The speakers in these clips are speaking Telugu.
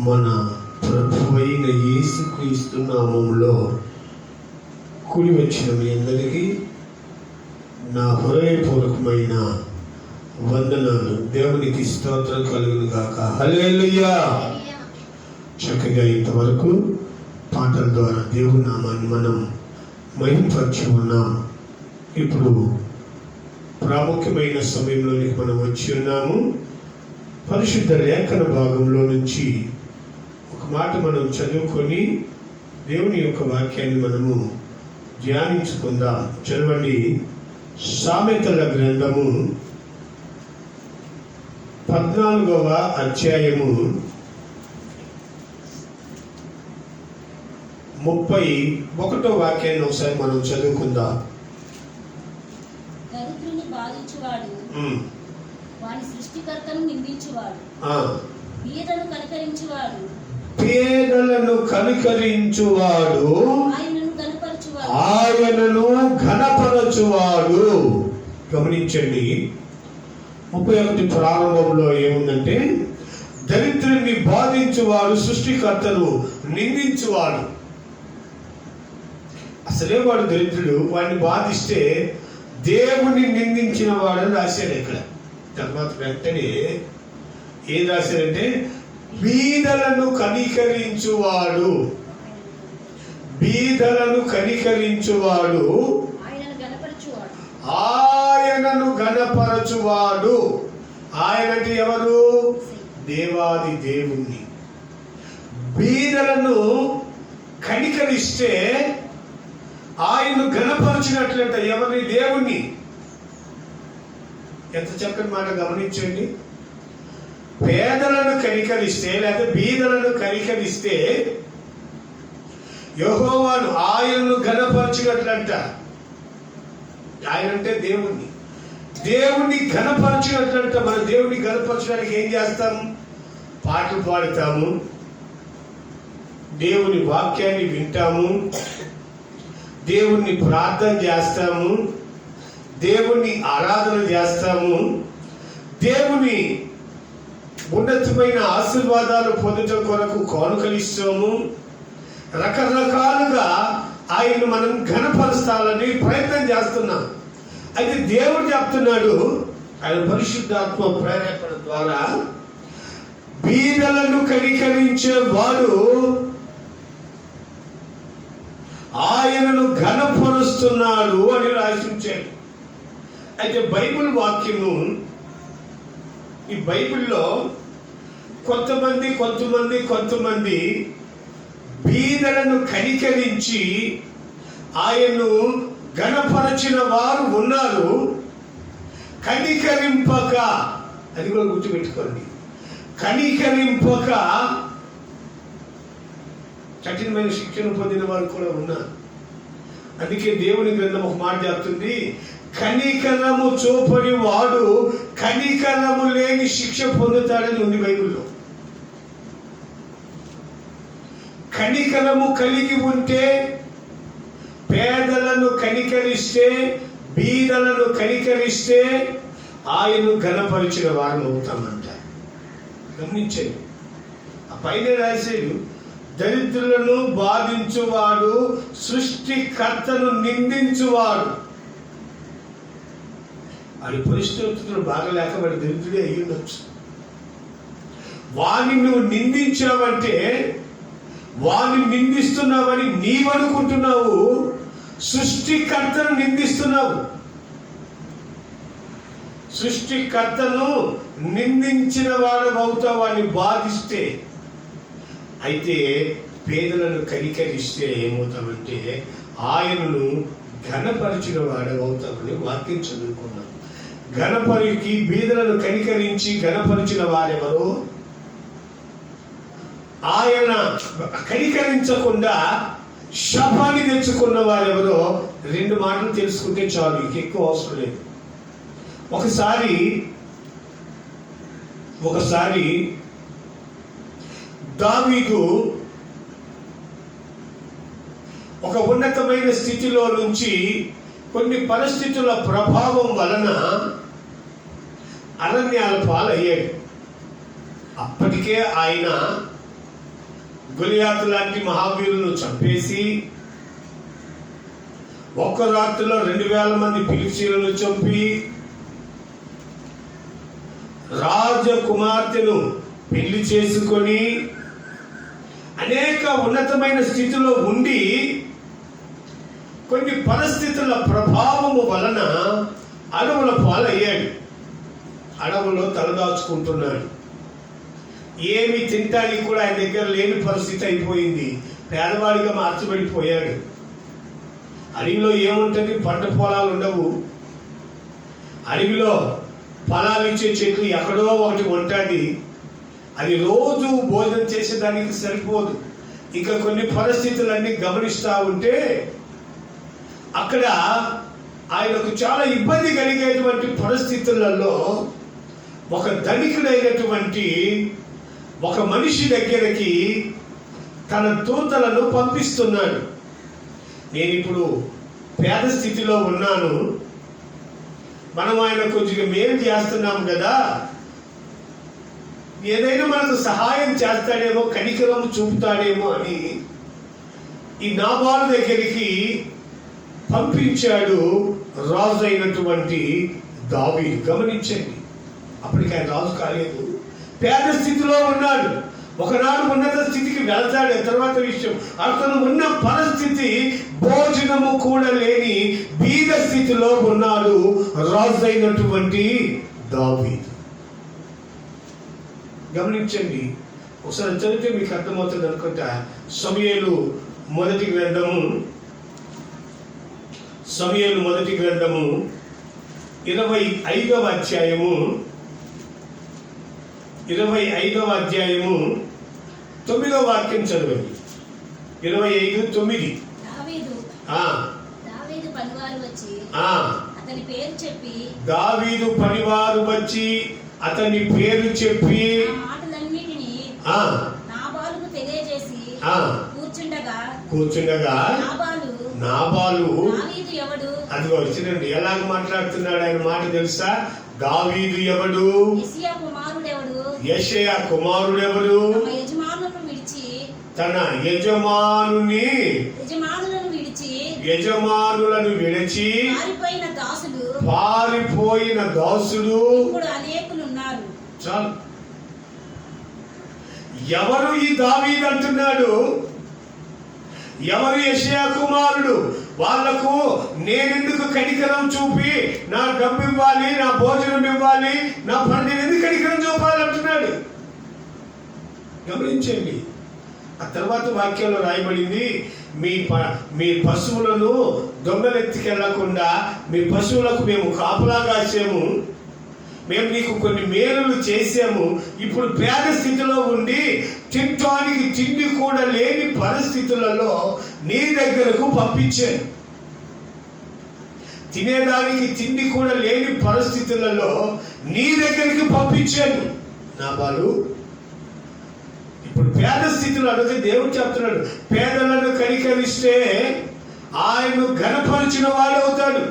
మన ప్రభువైన యేసుక్రీస్తు నామములో కూడి వచ్చిన మీ అందరికీ నా హృదయపూర్వకమైన వందనాలు. దేవునికి స్తోత్రం కలుగును గాక. హల్లెలూయా. చక్కగా ఇంతవరకు పాటల ద్వారా దేవుని నామాన్ని మనం మహిమపరిచి ఉన్నాం. ఇప్పుడు ప్రాముఖ్యమైన సమయంలోనికి మనం వచ్చి ఉన్నాము. పరిశుద్ధ లేఖన భాగంలో నుంచి ఒక మాట మనం చదువుకొని దేవుని యొక్క వాక్యాన్ని మనము ధ్యానించుకుందాం. చదవండి. సామెతల గ్రంథము 14వ అధ్యాయము 31వ వాక్యాన్ని ఒకసారి మనం చదువుకుందాం. దరిద్రుని బాధించువాడు వాని సృష్టికర్తను నిందించువాడు, పేదలను కనికరించువాడు ఆయనను ఘనపరచువాడు. గమనించండి, 31 ప్రారంభంలో ఏముందంటే, దరిద్రుని బాధించువాడు సృష్టికర్తను నిందించువాడు. అసలే వాడు దరిద్రుడు, వాడిని బాధిస్తే దేవుని నిందించిన వాడని రాశాడు. ఇక్కడ తర్వాత వెంటనే ఏం రాశాడంటే, బీదలను కనికరించువాడు, బీదలను కనికరించువాడు ఆయనను ఘనపరచువాడు. ఆయన అంటే ఎవరు? దేవాది దేవుణ్ణి. బీదలను కనికరిస్తే ఆయన ఘనపరచినట్లంట. ఎవరిని? దేవుణ్ణి. ఎంత చక్కని మాట. గమనించండి, పేదలను కనికరిస్తే లేదా బీదలను కనికరిస్తే యెహోవాను ఆయనను ఘనపరచినట్లంట. ఆయన అంటే దేవుణ్ణి. దేవుణ్ణి ఘనపరచినట్లంట. మన దేవుణ్ణి ఘనపరచడానికి ఏం చేస్తాము? పాటలు పాడుతాము, దేవుని వాక్యాన్ని వింటాము, దేవుణ్ణి ప్రార్థన చేస్తాము, దేవుణ్ణి ఆరాధన చేస్తాము, దేవుని ఉన్నతమైన ఆశీర్వాదాలు పొందడం కొరకు కానుకలిస్తాము. రకరకాలుగా ఆయన్ని మనం ఘనపరచాలని ప్రయత్నం చేస్తున్నాం. అయితే దేవుడు చెప్తున్నాడు, ఆయన పరిశుద్ధాత్మ ప్రేరేపణ ద్వారా బీదలను కనికరించే వాడు ఆయనను ఘనపరుస్తున్నాడు అని రాసించాడు. అయితే బైబిల్ వాక్యము, ఈ బైబిల్లో కొంతమంది బీదలను కనికరించి ఆయన్ను ఘనపరచిన వారు ఉన్నారు. కనికరింపక, అది కూడా గుర్తుపెట్టుకోండి, కనికరింపక కఠినమైన శిక్షణ పొందిన వారు కూడా ఉన్నారు. అందుకే దేవుని గ్రంథం ఒక మాట చెప్తుంది, కనికరము చూపని వాడు కనికరము లేని శిక్ష పొందుతాడని ఉంది బైబిల్లో. కనికరము కలిగి ఉంటే, పేదలను కనికరిస్తే, బీదలను కనికరిస్తే ఆయన ఘనపరిచిన వారు అవుతామంట. గమనించండి, ఆ పైన రాశాడు, దరిద్రులను బాధించువాడు సృష్టికర్తను నిందించువాడు. వాడి పరిస్థితులు బాగలేక వాడి దరిద్రుడే అయ్యి ఉండొచ్చు. వాడిని నువ్వు నిందించావంటే, వాడిని నిందిస్తున్నావని నీవనుకుంటున్నావు, సృష్టికర్తను నిందిస్తున్నావు. సృష్టికర్తను నిందించిన వాడు అవుతావు వాడిని బాధిస్తే. అయితే పేదలను కనికరిస్తే ఏమవుతామంటే ఆయనను ఘనపరిచిన వాడు అవుతామని వాక్యం చదువుకున్నాం. ఘనపరికి బీదలను కనికరించి ఘనపరిచిన వారెవరు? ఆయన కనికరించకుండా శాపాన్ని తెచ్చుకున్న వారెవరో 2 మాటలు తెలుసుకుంటే చాలు, ఎక్కువ అవసరం లేదు. ఒకసారి దావీదు ఒక ఉన్నతమైన స్థితిలో నుంచి కొన్ని పరిస్థితుల ప్రభావం వలన అరణ్యాల పాలయ్యాడు. అప్పటికే ఆయన గొలియాతు లాంటి మహావీరులను చంపేసి ఒక్క రాత్రిలో 2000 మంది ఫిలిష్తీయులను చంపి రాజకుమార్తెను పెళ్లి చేసుకొని అనేక ఉన్నతమైన స్థితిలో ఉండి కొన్ని పరిస్థితుల ప్రభావము వలన అడవుల పాలయ్యాడు. అడవులో తలదాచుకుంటున్నాడు. ఏమి తింటానికి కూడా ఆయన దగ్గర లేని పరిస్థితి అయిపోయింది. పేదవాడిగా మార్చబడిపోయాడు. అడవిలో ఏముంటుంది? పంట పొలాలు ఉండవు. అడవిలో ఫలాలు ఇచ్చే చెట్లు ఎక్కడో ఒకటి ఉంటుంది. అది రోజు భోజనం చేసేదానికి సరిపోదు. ఇంకా కొన్ని పరిస్థితులన్నీ గమనిస్తూ ఉంటే అక్కడ ఆయనకు చాలా ఇబ్బంది కలిగేటువంటి పరిస్థితులలో ఒక ధనికుడైనటువంటి ఒక మనిషి దగ్గరికి తన దూతలను పంపిస్తున్నాడు. నేను ఇప్పుడు పేద స్థితిలో ఉన్నాను, మనం ఆయన కొంచెం మేలు చేస్తున్నాం కదా, ఏదైనా మనకు సహాయం చేస్తాడేమో, కనికరం చూపుతాడేమో అని ఈ నాబాలు దగ్గరికి పంపించాడు రాజు అయినటువంటి దావీదు. గమనించండి, అప్పటికి ఆయన రాజు కాలేదు, పేద స్థితిలో ఉన్నాడు. ఒకనాడు ఉన్నత స్థితికి వెళ్తాడు, తర్వాత విషయం. అతను ఉన్న పరిస్థితి భోజనము కూడా లేని బీద స్థితిలో ఉన్నాడు రాజు అయినటువంటి దావీదు. గమనించండి, ఒకసారి చదివితే మీకు అర్థమవుతుంది అనుకుంటా. సమూయేలు మొదటి గ్రంథము 25వ అధ్యాయము 9వ వాక్యం చదవండి. 25:9. దావీదు పనివారు వచ్చి అతని పేరు చెప్పి అతని పేరు చెప్పి మాటలన్నిటినీ నాబాలుకు తెలియజేసి కూర్చుండగా నాబాలు అదిగో వచ్చినండి ఎలాగ మాట్లాడుతున్నాడు ఆయన మాట తెలుసా? దావీదు ఎవడు? యెషయా కుమారుడెవడు? తన యజమానులను విడిచి పారిపోయిన దాసుడు చాలు. ఎవరు ఈ దావీదు అంటున్నాడు? ఎవరు యెషయా కుమారుడు? వాళ్లకు నేనెందుకు కనికరం చూపి నా డబ్బు ఇవ్వాలి, నా భోజనం ఇవ్వాలి, నా పని ఎందుకు కనికరం చూపాలంటున్నాడు? గమనించండి. ఆ తర్వాత వాక్యంలో రాయబడింది, మీ పశువులను దొంగలెత్తికెళ్లకుండా మీ పశువులకు మేము కాపులా కాసాము, మేము నీకు కొన్ని మేలులు చేసాము. ఇప్పుడు పేద స్థితిలో ఉండి తినటానికి తిండి కూడా లేని పరిస్థితులలో నీ దగ్గరకు పంపించాను. తినేదానికి తిండి కూడా లేని పరిస్థితులలో నీ దగ్గరికి పంపించాను. నాబాలు ఇప్పుడు పేద స్థితిలో అడిగితే దేవుడు చెప్తున్నాడు, పేదలను కనికరిస్తే ఆయన్ను ఘనపరిచిన వాడు అవుతాడు.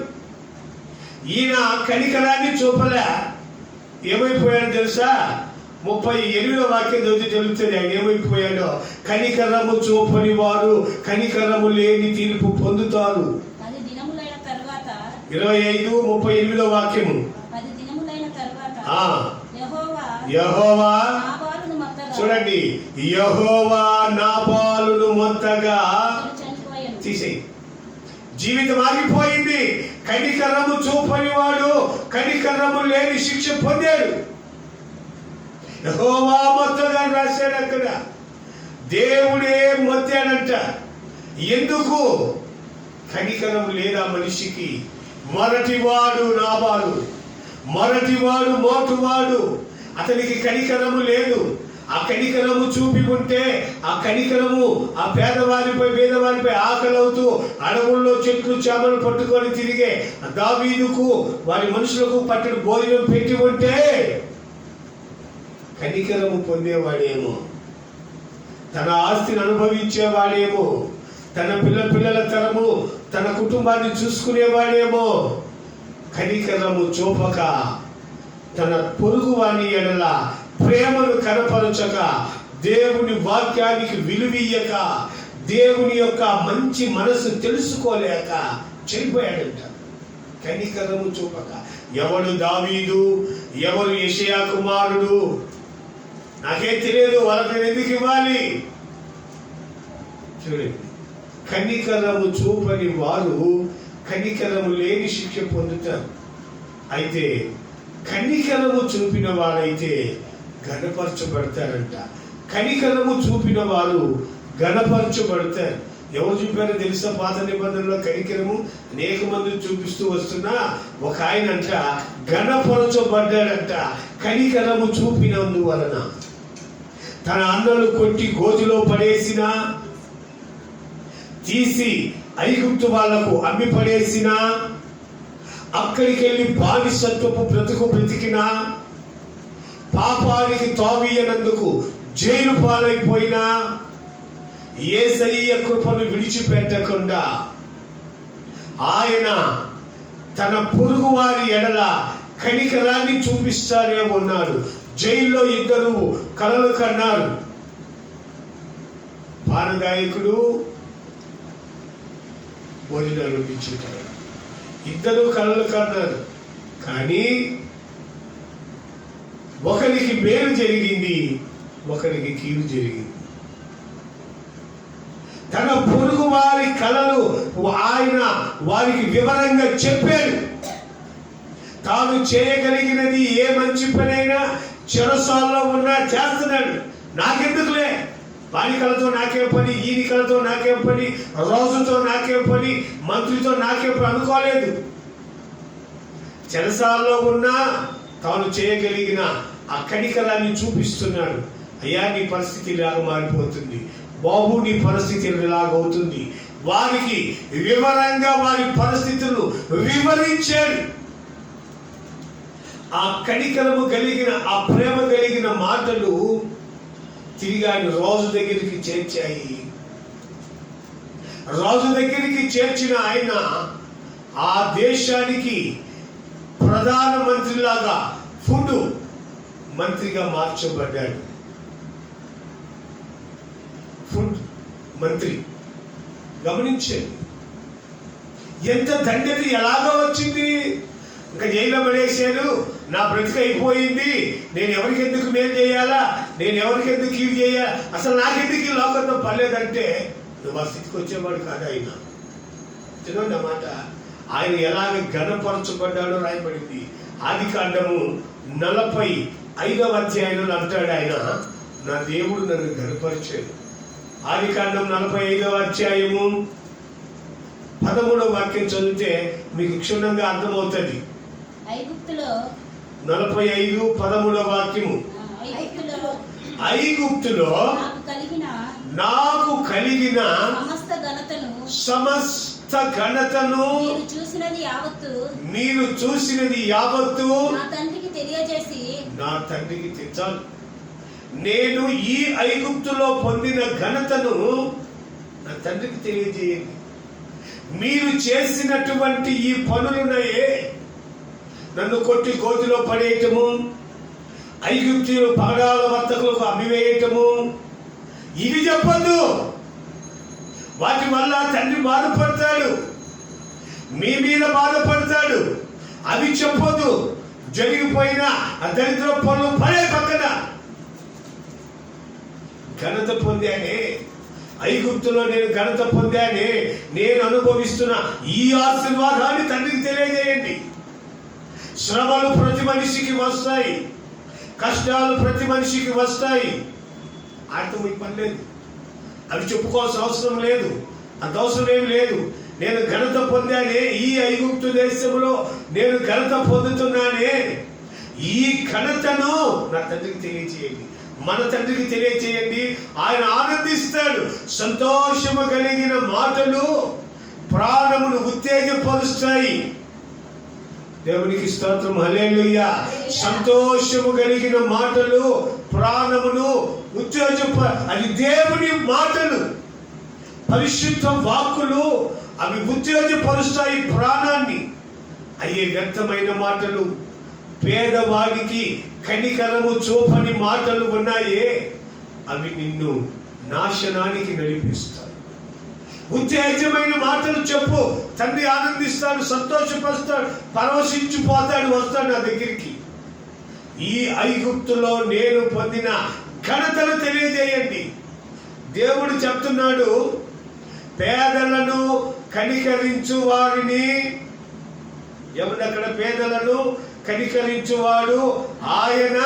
ఈయన కనికరాన్ని చూపలే. ఏమైపోయాడు తెలుసా? 38వ వాక్యం చదివితే తెలుస్తుంది ఆయన ఏమైపోయాడో. కనికరము చూపని వారు కనికరము లేని తీర్పు పొందుతారు. 25:38 వాక్యము. యెహోవా చూడండి, యెహోవా నాబాలును మొత్తగా తీసేయి. జీవితం ఆగిపోయింది. కనికరము చూపని వాడు కనికరము లేని శిక్ష పొందాడు. యెహోవా మొత్తగా రాశాడు అక్కడ. దేవుడే మొత్తాడంట. ఎందుకు? కనికరం లేదా మనిషికి. మొరటివాడు నాబాలు, మొరటివాడు మోటువాడు, అతనికి కనికరము లేదు. ఆ కనికరము చూపి ఉంటే ఆ కనికరము ఆ పేదవారిపై ఆకలి అవుతూ అడవుల్లో చెట్లు చేమలు పట్టుకొని తిరిగే దావీదుకు వారి మనుషులకు పట్టిన భోజనం పెట్టి ఉంటే కనికరము పొందేవాడేమో, తన ఆస్తిని అనుభవించేవాడేమో, తన పిల్లల తరము తన కుటుంబాన్ని చూసుకునేవాడేమో. కనికరము చూపక తన పొరుగు వాని ఎడల ప్రేమను కనపరచక దేవుని వాక్యానికి విలువీయక, దేవుని యొక్క మంచి మనసు తెలుసుకోలేక చనిపోయాడంట. కనికరము చూపక. ఎవడు దావీదు, ఎవరు యెషయా కుమారుడు, నాకేం తెలియదు, వాళ్ళకి ఎందుకు ఇవ్వాలి? చూడండి, కనికరము చూపని వారు కనికరము లేని శిక్ష పొందుతారు. అయితే కనికరము చూపిన వారైతే గణపరచబడతారంట. కనికరము చూపిన వారు గణపరచబడతారు. ఎవరు చూపారో తెలుసా? పాత నిబంధనలో కనికరము అనేక మంది చూపిస్తూ వస్తున్నా ఒక ఆయన అంట గణపరచబడ్డాడంట. కనికరము చూపినందువలన తన అన్నలు కొట్టి గోతిలో పడేసిన, తీసి ఐగుప్తు వాళ్లకు అమ్మి పడేసిన, అక్కడికి వెళ్ళి బానిసత్వపు బ్రతికిన, పాపానికి తావీయనందుకు జైలు పాలైపోయినా యేసయ్య కృపను విడిచిపెట్టకుండా ఆయన తన పొరుగు వారి ఎడల కనికరాన్ని చూపిస్తానే ఉన్నాడు. జైల్లో ఇద్దరు కలలు కన్నారు. పానగాయకుడు, భోజనాలు ఇచ్చేటారు. ఇద్దరు కలలు కన్నారు. కానీ ఒకరికి మేలు జరిగింది, ఒకరికి కీడు జరిగింది. తన పొరుగు వారి కలలు ఆయన వారికి వివరంగా చెప్పాడు. తాను చేయగలిగినది ఏ మంచి పనైనా చెరసాల్లో ఉన్నా చేస్తున్నాడు. నాకెందుకులే, వాని కళతో నాకేం పని, ఈయన కళతో నాకేం పని, రోజుతో నాకేం పని, మంత్రితో నాకేం పని అనుకోలేదు. చెరసాల్లో ఉన్నా తాను చేయగలిగిన ఆ కనికరాన్ని చూపిస్తున్నాడు. అయ్యా, నీ పరిస్థితి ఇలాగ మారిపోతుంది, బాబు నీ పరిస్థితి ఇలాగవుతుంది. వారికి వివరంగా వారి పరిస్థితులను వివరించాడు. ఆ కనికరము కలిగిన, ఆ ప్రేమ కలిగిన మాటలు తిరిగి ఆయన రాజు దగ్గరికి చేర్చాయి. రాజు దగ్గరికి చేర్చిన ఆయన ఆ దేశానికి ప్రధాన మంత్రిలాగా ఫుడ్ మంత్రిగా మార్చబడ్డాడు. ఫుడ్ మంత్రి. గమనించండి, ఎంత దండత ఎలాగో వచ్చింది. ఇంకా జైల్లో పడేశారు, నా బ్రతిక అయిపోయింది, నేను ఎవరికి ఎందుకు మేలు చేయాలా, నేను ఎవరికి ఎందుకు కీడు చేయాలా, అసలు నాకెందుకు ఈ లోకంతో పర్లేదంటే నువ్వు ఆ స్థితికి వచ్చేవాడు కాదు ఆయన. తినండి అన్నమాట. ఆయన ఎలాగ ఘనపరచబడ్డాడో రాయబడింది. ఆదికాండము 45వ అధ్యాయంలో అంటాడు ఆయన, నా దేవుడు నన్ను ఘనపరిచాడు. ఆదికాండం 45వ అధ్యాయము 13వ వాక్యం చదివితే మీకు క్షుణ్ణంగా అర్థమవుతుంది. 45:13 వాక్యము. ఐగుప్తులో నాకు కలిగిన సమస్త ఘనతను మీరు చూసినది యావత్తు నా తండ్రికి తెచ్చాను. నేను ఈ ఐగుప్తులో పొందిన ఘనతను నా తండ్రికి తెలియజేయండి. మీరు చేసినటువంటి ఈ పనులున్నాయే, నన్ను కొట్టి గోతిలో పడేయటము, ఐగుప్తీయులు పగడాల వర్తకులకు అమ్మివేయటము, ఇవి చెప్పద్దు. వాటి వల్ల తండ్రి బాధపడతాడు, మీ మీద బాధపడతాడు. అవి చెప్పొద్దు. జరిగిపోయిన ఆ దరిద్ర పనులు పడే పక్కన ఘనత పొందానే, ఐగుప్తులో నేను ఘనత పొందానే, నేను అనుభవిస్తున్న ఈ ఆశీర్వాదాన్ని తండ్రికి తెలియజేయండి. శ్రమలు ప్రతి మనిషికి వస్తాయి, కష్టాలు ప్రతి మనిషికి వస్తాయి. ఆటో మీకు పని లేదు, అవి చెప్పుకోవాల్సిన అవసరం లేదు, అంత అవసరం ఏమి లేదు. నేను ఘనత పొందానే, ఈ ఐగుప్తు దేశంలో నేను ఘనత పొందుతున్నానే, ఈ ఘనతను నా తండ్రికి తెలియజేయండి, మన తండ్రికి తెలియజేయండి. ఆయన ఆనందిస్తాడు. సంతోషము కలిగిన మాటలు ప్రాణమును ఉత్తేజపరుస్తాయి. దేవునికి స్తోత్రం, హల్లెలూయా. సంతోషము కలిగిన మాటలు ప్రాణమును అది దేవుని మాటలు, పరిశుద్ధ వాక్కులు, అవి ఉత్తేజపరుస్తాయి ప్రాణాన్ని. అయ్యే వ్యర్థమైన మాటలు, పేదవాడికి కనికరము చూపని మాటలు ఉన్నాయే, అవి నిన్ను నాశనానికి నడిపిస్తాయి. ఉత్తేజమైన మాటలు చెప్పు, తండ్రి ఆనందిస్తాడు, సంతోషపరుస్తాడు, పరవశించిపోతాడు, వస్తాడు నా దగ్గరికి. ఈ ఐగుప్తులో నేను పొందిన ఘనతను తెలియజేయండి. దేవుడు చెప్తున్నాడు, పేదలను కనికరించు వారిని, ఎవరక్కడ పేదలను కనికరించువాడు ఆయన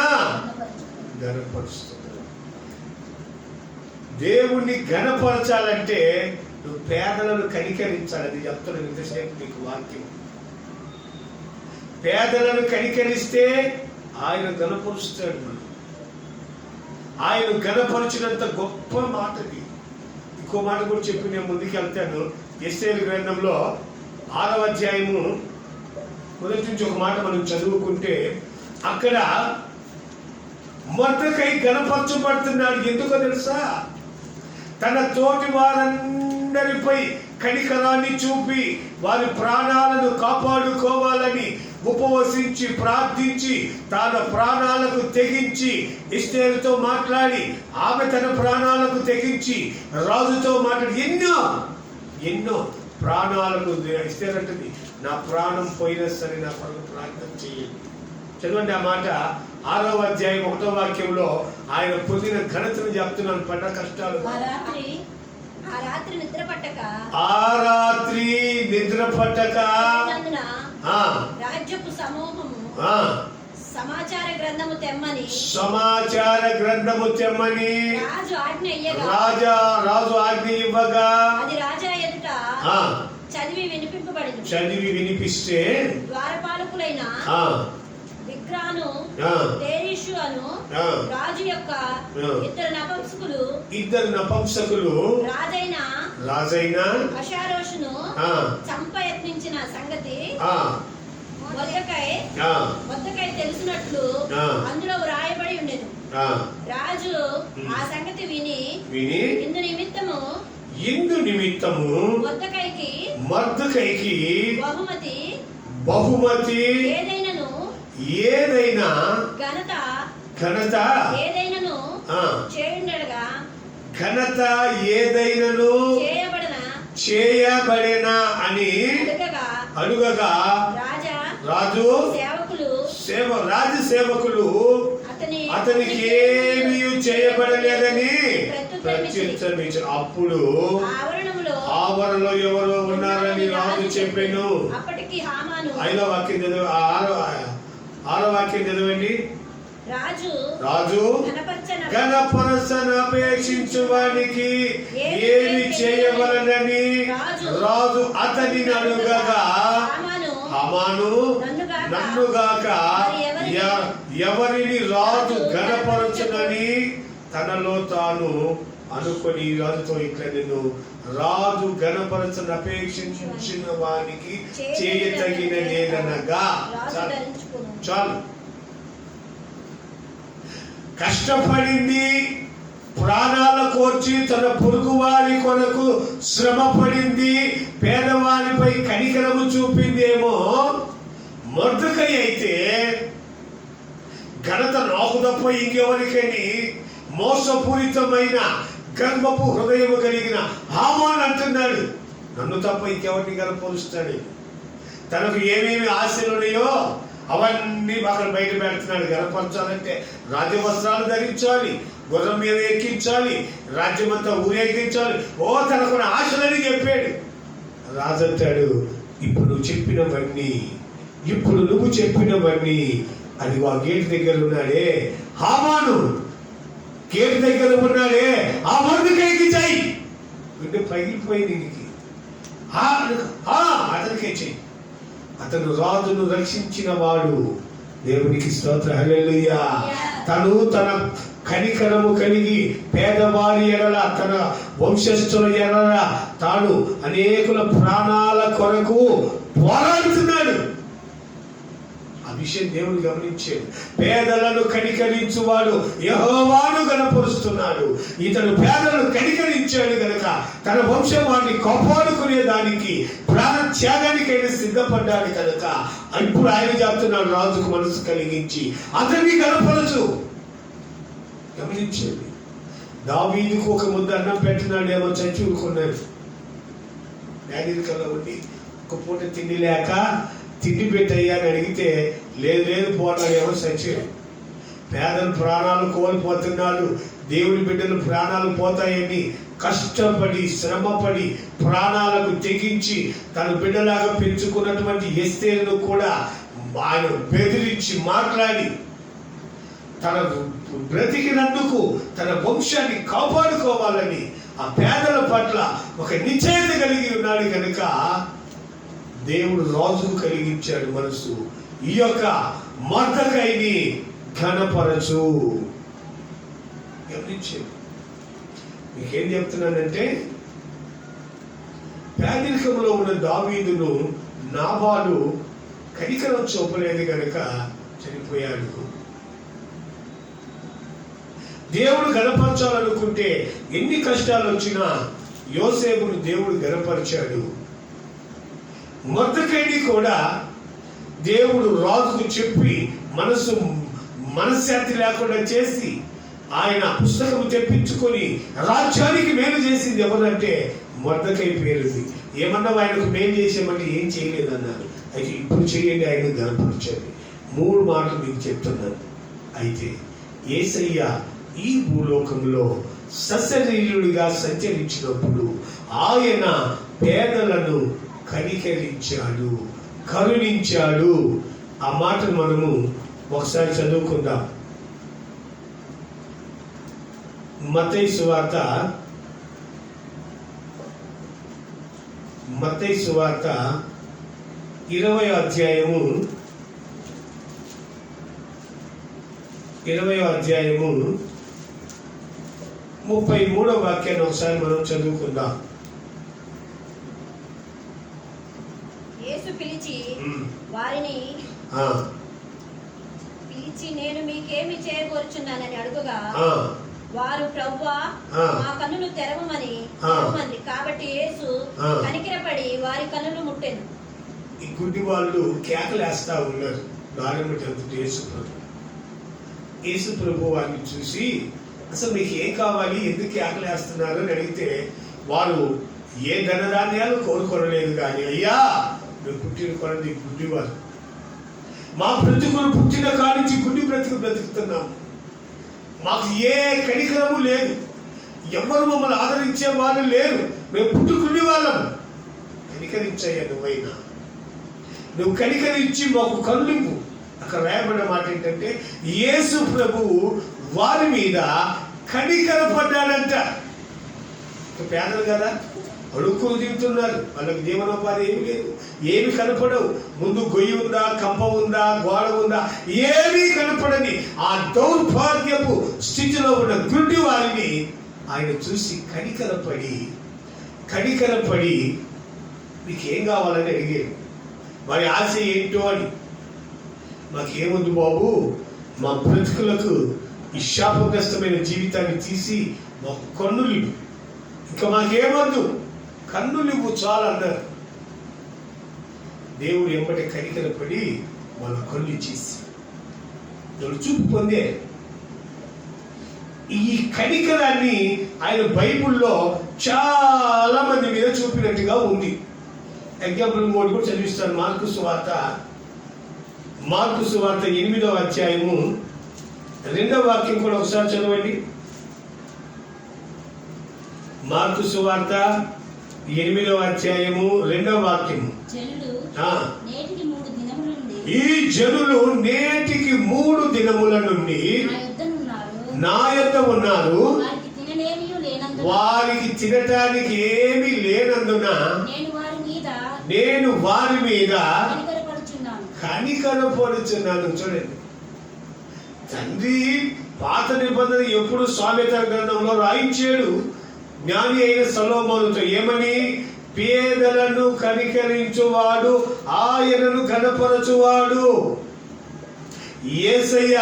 ఘనపరుస్తున్నాడు. దేవుణ్ణి ఘనపరచాలంటే నువ్వు పేదలను కనికరించాలి. అది చెప్తున్నాను ఇంతసేపు నీకు వాక్యం. పేదలను కనికరిస్తే ఆయన ఘనపరుస్తాడు. మనం ఆయన ఘనపరిచినంత గొప్ప మాటది. ఇంకో మాట కూడా చెప్పి నేను ముందుకు వెళ్తాను. ఎస్తేరు గ్రంథంలో 6వ అధ్యాయము మొదటి నుంచి ఒక మాట మనం చదువుకుంటే, అక్కడ మొర్దెకై ఘనపరచబడుతున్నాడు. ఎందుకో తెలుసా? తన తోటి వారందరిపై కనికరాన్ని చూపి వారి ప్రాణాలను కాపాడుకోవాలని ఉపవసించి ప్రార్థించి తన ప్రాణాలకు తెగించి ఎస్తేరుతో మాట్లాడి, ఆమె తన ప్రాణాలకు తెగించి రాజుతో మాట్లాడి ఎన్నో ప్రాణాలకు ఎస్తేరంటుంది, నా ప్రాణం పోయినా సరే నా కొరకు ప్రార్థన చేయండి. చదవండి ఆ మాట. 6వ అధ్యాయం 1వ వాక్యంలో ఆయన పొందిన ఘనతను చెప్తున్నాను. పడ్డ కష్టాలు. ఆ రాత్రి నిద్ర పట్టక రాజ్యపు సమూహము సమాచార గ్రంథము తెమ్మని రాజు ఆజ్ఞ ఇవ్వగా అది రాజా ఎదుట చదివి వినిపిస్తే ద్వారపాలకులైన విగ్రాను తేరీషు అను రాజు యొక్క ఇద్దరు నపుంసకులు రాజైన అషారోషును చంప యత్నించిన సంగతి మొర్దెకై తెలిసినట్లు అందులో వ్రాయబడి ఉండెను. రాజు ఆ సంగతి విని ఇందు నిమిత్తము మొర్దెకైకి బహుమతి ఏదైనా ఘనత ఘనత ఏదైనను చేయబడిన అని అడుగగా రాజు సేవకులు అతనికి ఏమీ చేయబడలేదని ప్రత్యుత్తరించారు. అప్పుడు ఆవరణలో ఎవరో ఉన్నారని రాజు చెప్పాను. 5వ వాక్యం చదివి 6వ వాక్యం చదవండి. రాజు ఘనపరచన అపేక్షించు వానికి ఏమి చేయవలనని రాజు అతనిని అడుగగా, హామాను నన్నుగాక ఎవరిని రాజు ఘనపరచునని తనలో తాను అనుకొని రాజుతో ఇట్లా, నేను రాజు ఘనపరచన అపేక్షించిన వానికి చేయతగిన లేదనగా. చాలు. కష్టపడింది, ప్రాణాల కోర్చి తన పొరుగు వారి కొరకు శ్రమ పడింది, పేదవారిపై కనికరము చూపిందేమో. మొర్దెకై అయితే ఘనత నాకు తప్ప ఇంకెవరికని మోసపూరితమైన గర్వపు హృదయము కలిగిన హామాను అంటున్నాడు, నన్ను తప్ప ఇంకెవరిని కనపరుస్తాడు. తనకు ఏమేమి ఆశలు ఉన్నాయో అవన్నీ అక్కడ బయట పెడుతున్నాడు. గనపరచాలంటే రాజవస్త్రాలు ధరించాలి, గుర్రం మీద ఎక్కించాలి, రాజ్యమంతా ఊరేగించాలి. తనకున్న ఆశలని చెప్పాడు. రాజు అంటాడు, ఇప్పుడు నువ్వు చెప్పినవన్నీ అది ఆ గేట్ దగ్గర ఉన్నాడే హామాను, గేట్ దగ్గర ఉన్నాడే ఆ మొర్దెకైకి చెయ్యి. అంటే పగిలిపోయింది నీకు, అతనికే చెయ్యి. అతను రాజును రక్షించిన వాడు. దేవునికి స్తోత్రం, హల్లెలూయా. తను తన కనికరము కలిగి పేదవారి ఎడల, తన వంశస్థుల ఎడల తాను అనేకుల ప్రాణాల కొరకు పోరాడుతున్నాడు. ఆ విషయం దేవుడు గమనించాడు. పేదలను కనికరించువాడు యెహోవాను గణపరుస్తున్నాడు. ఇతను పేదలను కనికరించాడు గనక తన వంశం వారిని కాపాడుకునే దానికి ప్రాణ త్యాగానికైనా సిద్ధపడ్డాడు కనుక ఇప్పుడు ఆయన చెప్తున్నాడు, రాజుకు మనసు కలిగించి అతన్ని గణపరచు. గమనించండి, దావీదుకు ఒక ముద్ద అన్నం పెట్టినాడేమో చచ్చి ఊరుకున్నాడు. పేదరికంలో ఉండి ఒక పూట తిండి లేక తిండి పెట్టయ్యా అని అడిగితే లేదు పోనాడేమో చచ్చాడు. పేదల ప్రాణాలు కోల్పోతున్నాడు, దేవుని బిడ్డలు ప్రాణాలు పోతాయని కష్టపడి శ్రమపడి ప్రాణాలకు తెగించి తన బిడ్డలాగా పెంచుకున్నటువంటి ఎస్తేరును కూడా ఆయన బెదిరించి మాట్లాడి తన బ్రతికినందుకు తన వంశాన్ని కాపాడుకోవాలని ఆ పేదల పట్ల ఒక నిశ్చయత కలిగి ఉన్నాడు కనుక దేవుడు రాజుకు కలిగించాడు మనసు. ఈ యొక్క మొర్దెకైని ఘనపరచు. గమనించాడు. మీకేం చెప్తున్నానంటే పేదరికంలో ఉన్న దావీదును నాబాలు కనికరం చూపలేదు కనుక చనిపోయాడు. దేవుడు గణపరచాలనుకుంటే ఎన్ని కష్టాలు వచ్చినా యోసేపును దేవుడు గణపరిచాడు. మొర్దెకైని కూడా దేవుడు రాజుకు చెప్పి మనశ్శాంతి లేకుండా చేసి ఆయన పుస్తకం తెప్పించుకొని రాజ్యానికి మేలు చేసింది ఎవరంటే మొర్దెకై పేరుంది. ఏమన్నా ఆయనకు మేలు చేసామంటే ఏం చేయలేదన్నారు. అయితే ఇప్పుడు చేయండి, ఆయన గణపరచండి. 3 మాటలు మీకు చెప్తున్నాను. అయితే యేసయ్య ఈ భూలోకంలో సశరీరుడిగా సంచరించినప్పుడు ఆయన పేదలను కనికరించాడు, కరుణించాడు. ఆ మాటను మనము ఒకసారి చదువుకుందాం. మత్తయి సువార్త 20వ అధ్యాయము 33వ వాక్యాన్ని ఒకసారి మనం చదువుకుందాం. యేసు పిలిచి వారిని నేను మీకేమి చేయగోరుచున్నానని అడుగుగా వారు ప్రభువా మా కన్నులు తెరవమని. కాబట్టి యేసు కనికరపడి వారి కన్నులు ముట్టెను. ఈ గుడ్డి వాళ్ళు కేకలేస్తా ఉన్నారు. యేసు ప్రభు వారిని చూసి అసలు మీకు ఏం కావాలి, ఎందుకు కేకలేస్తున్నారు అని అడిగితే వారు ఏ ధనధాన్యాలు కోరుకోలేదు కానీ అయ్యా మేము పుట్టిన కొనది గుడ్డివారు, మా బ్రతుకులు పుట్టిన కానించి గుడ్డి బ్రతుకుతున్నాము, మాకు ఏ కనికరము లేదు, ఎవరు మమ్మల్ని ఆదరించే వాళ్ళు లేరు, మేము పుట్టుకునే వాళ్ళము, కనికరించయ్యా నువ్వైనా, నువ్వు కనికరించి మాకు కన్నులింపు. అక్కడ రాయబడిన మాట ఏంటంటే యేసు ప్రభువు వారి మీద కనికరపడ్డాడంట. పేదలు కదా, అడుక్కులు తింటున్నారు, వాళ్ళకి జీవనోపాధి ఏమి లేదు, ఏమి కనపడవు. ముందు గొయ్యి ఉందా, కంప ఉందా, గోడ ఉందా, ఏమీ కనపడని ఆ దౌర్భాగ్యపు స్థితిలో ఉన్న గుడ్డి వారిని ఆయన చూసి కనికరపడి మీకేం కావాలని అడిగారు. వారి ఆశ ఏంటో అని. మాకేముంది బాబు, మా బ్రతుకులకు ఈ శాపగ్రస్తమైన జీవితాన్ని తీసి మా కన్నులు ఇంకా మాకేమద్దు, కన్నులు చాలు అన్నారు. దేవుడు ఎంబటి కనికరపడి వాళ్ళ కళ్ళు ఇచ్చేసి వాళ్ళు చూపు పొందే. ఈ కనికరాన్ని ఆయన బైబుల్లో చాలా మంది మీద చూపినట్టుగా ఉంది. ఎగ్జాంపుల్ ఇంకోటి కూడా చదివిస్తాను. మార్కు సువార్త 8వ అధ్యాయము 2వ వాక్యం కూడా ఒకసారి చదవండి. మార్కు సువార్త 8వ అధ్యాయము 2వ వాక్యము. ఈ జనులు నేటికి 3 దినముల నుండి నా యొద్ద ఉన్నారు, వారికి తినటానికి ఏమీ లేనందున నేను వారి మీద కనికరపడుచున్నాను. చూడండి, తండ్రి పాత నిబంధన ఎప్పుడు సామెత గ్రంథంలో రాయించాడు జ్ఞాని అయిన సొలొమోనుతో. ఏమని? పేదలను కనికరించువాడు ఆయనను కనపరచువాడు. యేసయ్య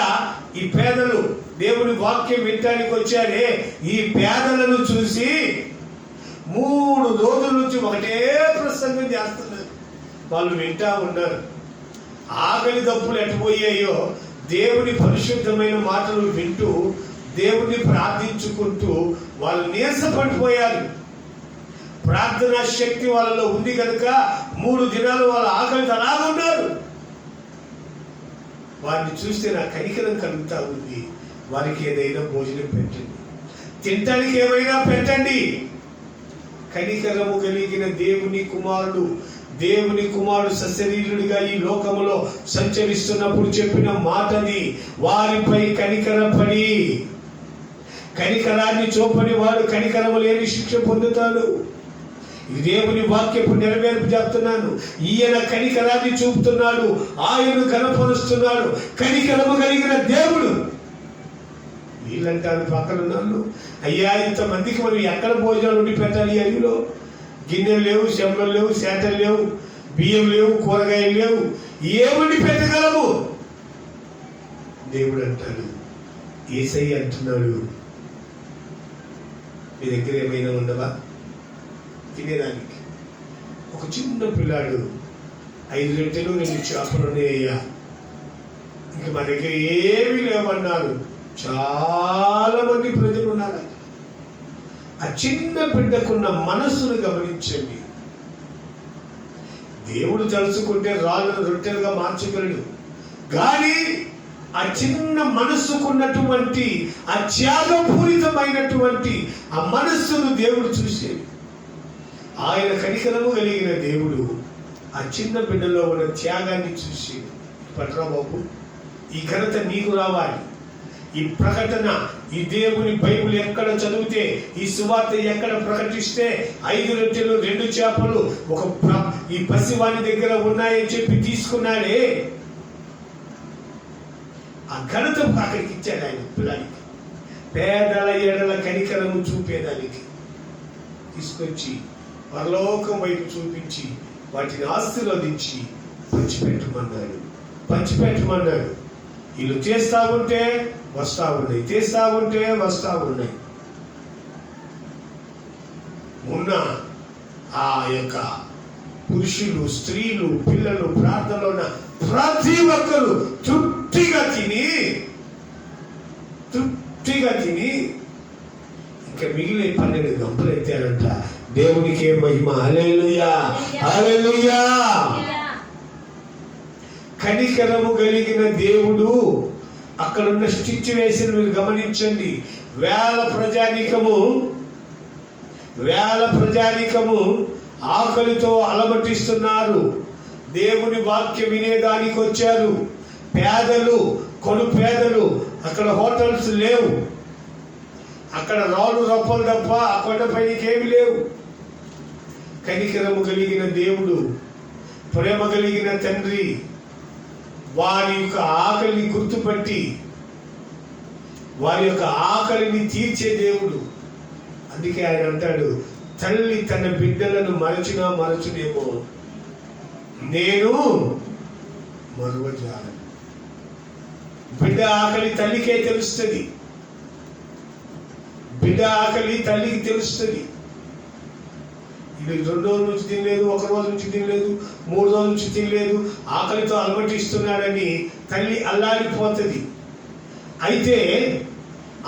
ఈ పేదలు దేవుని వాక్యం వినటానికి వచ్చారే, ఈ పేదలను చూసి 3 రోజుల నుంచి ఒకటే ప్రసంగం చేస్తున్నారు. వాళ్ళు వింటా ఉన్నారు. ఆకలి దప్పులు ఎట్టబోయాయో దేవుని పరిశుద్ధమైన మాటలు వింటూ దేవుణ్ణి ప్రార్థించుకుంటూ వాళ్ళు నీరసపడిపోయారు. ప్రార్థనా శక్తి వాళ్ళలో ఉంది కనుక 3 దినాలు వాళ్ళ ఆకలితో అలాగా ఉన్నారు. వారిని చూస్తే నా కనికరం కలుగుతా ఉంది. వారికి ఏదైనా భోజనం పెట్టండి, తినటానికి ఏమైనా పెట్టండి. కనికరము కలిగిన దేవుని కుమారుడు సశరీరుడిగా ఈ లోకములో సంచరిస్తున్నప్పుడు చెప్పిన మాటది. వారిపై కనికరపడి, కనికరాన్ని చూపని వాడు కనికరము లేని శిక్ష పొందుతాడు. ఈ దేవుని వాక్యపు నెరవేర్పు చెప్తున్నాను. ఈయన కనికరాన్ని చూపుతున్నాడు, ఆయనను కనపరుస్తున్నాడు. కనికరము కలిగిన దేవుడు. వీళ్ళంటారు పక్కన నన్ను, అయ్యా ఇంతమందికి మనం ఎక్కడ భోజనాలు ఉండి పెట్టాలి? అడిగిలో గిన్నెలు లేవు, చెంబలు లేవు, సేటలు లేవు, బియ్యం లేవు, కూరగాయలు లేవు, ఏమండి పెట్టగలము? దేవుడు అంటాడు, యేసయ్య అంటున్నాడు, మీ దగ్గర ఏమైనా ఉండవా తినేదానికి? ఒక చిన్న పిల్లాడు 5 రొట్టెలు 2 చేపలు ఉన్నాయ్యా, ఇంక మా దగ్గర ఏమీ లేవన్నారు. చాలా మంది ప్రజలు ఉన్నారు. ఆ చిన్న బిడ్డకున్న మనస్సును గమనించండి. దేవుడు తలుచుకుంటే రాళ్ళను రొట్టెలుగా మార్చగలడు. కానీ ఆ చిన్న మనస్సుకున్నటువంటి ఆ త్యాగపూరితమైనటువంటి ఆ మనస్సును దేవుడు చూసేది. ఆయన కనికరము కలిగిన దేవుడు ఆ చిన్న బిడ్డలో ఉన్న త్యాగాన్ని చూసి, పట్రా బాబు, ఈ ఘనత నీకు రావాలి. ఈ ప్రకటన, ఈ దేవుని బైబిల్ ఎక్కడ చదివితే, ఈ సువార్త ఎక్కడ ప్రకటిస్తే 5 రొట్టెలు 2 చేపలు ఈ పసివాని దగ్గర ఉన్నాయని చెప్పి తీసుకున్నాడే, ఆ ఘనత అక్కడికి ఇచ్చాడు ఆయన పిల్లానికి. పేదల ఎడల కనికరము చూపేదానికి తీసుకొచ్చి పరలోకం వైపు చూపించి వాటిని ఆశీర్వదించి పంచిపెట్టమన్నాడు. వీళ్ళు చేస్తా ఉంటే వస్తా ఉన్నాయి, చేస్తా ఉంటే వస్తా ఉన్నాయి. ఉన్న ఆ యొక్క పురుషులు, స్త్రీలు, పిల్లలు, ప్రార్థనలో ఉన్న ప్రతి ఒక్కరు తృప్తిగా తిని ఇంకా మిగిలిన 12 గంపలు ఎత్తారంట. దేవునికే మహిమ. హల్లెలూయా, హల్లెలూయా. కనికరము కలిగిన దేవుడు. అక్కడున్న సిచ్యువేషన్ మీరు గమనించండి. వేల ప్రజానికము ఆకలితో అలమటిస్తున్నారు. దేవుని వాక్యం వినేదానికి వచ్చారు. పేదలు అక్కడ హోటల్స్ లేవు, అక్కడ రాళ్ళు రప్పలు తప్ప ఆ కొండపైకి ఏమి లేవు. కనికరము కలిగిన దేవుడు, ప్రేమ కలిగిన తండ్రి వారి యొక్క ఆకలిని గుర్తుపట్టి వారి యొక్క ఆకలిని తీర్చే దేవుడు. అందుకే ఆయన అంటాడు, తల్లి తన బిడ్డలను మరచునేమో, నేను మరువజాలను. బిడ్డ ఆకలి తల్లికే తెలుస్తుంది. బిడ్డ ఆకలి తల్లికి తెలుస్తుంది. ఇది 2 రోజుల నుంచి తినలేదు, 1 రోజు నుంచి తినలేదు, 3 రోజుల నుంచి తినలేదు, ఆకలితో అలమటిస్తున్నాడని తల్లి అల్లాడిపోతుంది. అయితే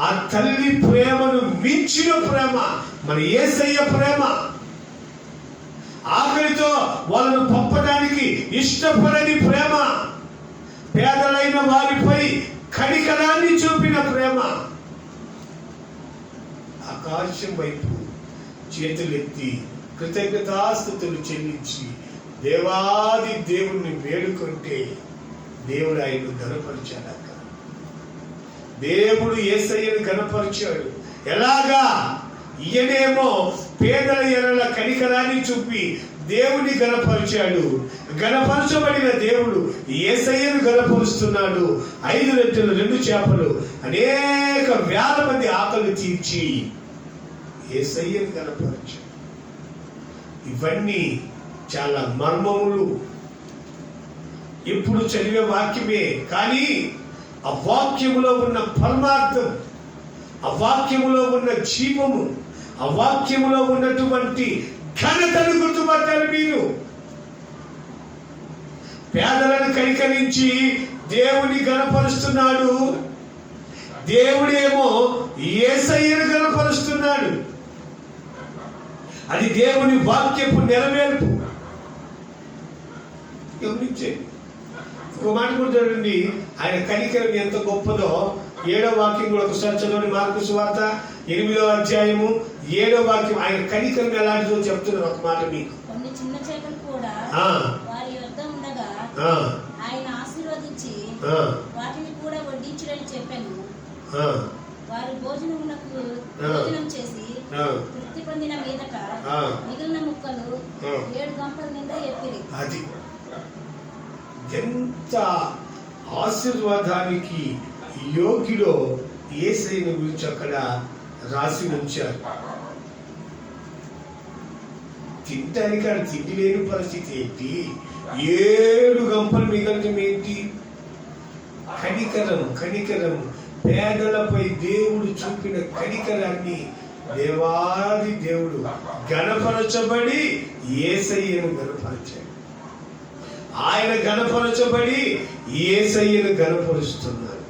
ఆ తల్లి ప్రేమను మించిన ప్రేమ మన యేసయ్య ప్రేమ. ఆకలితో వాళ్ళను పంపడానికి ఇష్టపడని ప్రేమ, పేదలైన వారిపై కనికరాన్ని చూపిన ప్రేమ. ఆకాశం వైపు చేతులెత్తి కృతజ్ఞతాస్తుతులు చెల్లించి దేవాది దేవుణ్ణి వేడుకుంటే దేవుడు ఆయన్ను ఘనపరిచాడు. దేవుడు యేసయ్యను ఘనపరిచాడు. ఎలాగా? ఈయనేమో పేదల ఎడల కనికరాన్ని చూపి దేవుని ఘనపరిచాడు. ఘనపరచబడిన దేవుడు యేసయ్యను ఘనపరుస్తున్నాడు. 5 రొట్టెలు 2 చేపలు అనేక వేల మంది ఆకలి తీర్చి యేసయ్యను ఘనపరిచాడు. ఇవన్నీ చాలా మర్మములు. ఇప్పుడు చదివే వాక్యమే, కానీ ఆ వాక్యములో ఉన్న పరమార్థం, ఆ వాక్యములో ఉన్న జీవము, ఆ వాక్యములో ఉన్నటువంటి ఘనతను గుర్తుపట్టాలి మీరు. పేదలను కనికరించి దేవుని ఘనపరుస్తున్నాడు. దేవుడేమో యేసయ్యను కనపరుస్తున్నాడు. అది దేవుని వాక్యపు నెరవేర్పు. గమనించండి. ఇంకో మాట కూడా చూడండి, ఆయన కనికరం ఎంత గొప్పదో 7వ వాక్యం కూడా ఒకసారి చదవండి. మార్కు సువార్త 8వ అధ్యాయము 7వ వాక్యం. ఆయన కనికరం ఎలాంటిదో చెప్తున్నారు ఒక మాట మీకు. కొన్ని చిన్న చేపలు కూడా వారి యొద్ద ఉండగా ఆయన ఆశీర్వదించి వాటిని కూడా వడ్డించుడని చెప్పాను. వారు భోజనం చేసి తృప్తి పొందిన మీదట మిగిలిన ముక్కలు 7 గంపల నిండా ఎత్తిరి. అది ఎంత ఆశీర్వాదానికి యోగ్యుడో యేసయ్యను గురించి అక్కడ రాసి ఉంచారు. తింటానికి అక్కడ తిండి లేని పరిస్థితి ఏంటి? 7 గంపలు మిగలటం ఏంటి? కనికరం పేదలపై దేవుడు చూపిన కనికరాన్ని దేవాది దేవుడు గణపరచబడి యేసయ్యను గణపరచాడు. ఆయన గణపరచబడి యేసయ్యను గణపరుస్తున్నారు.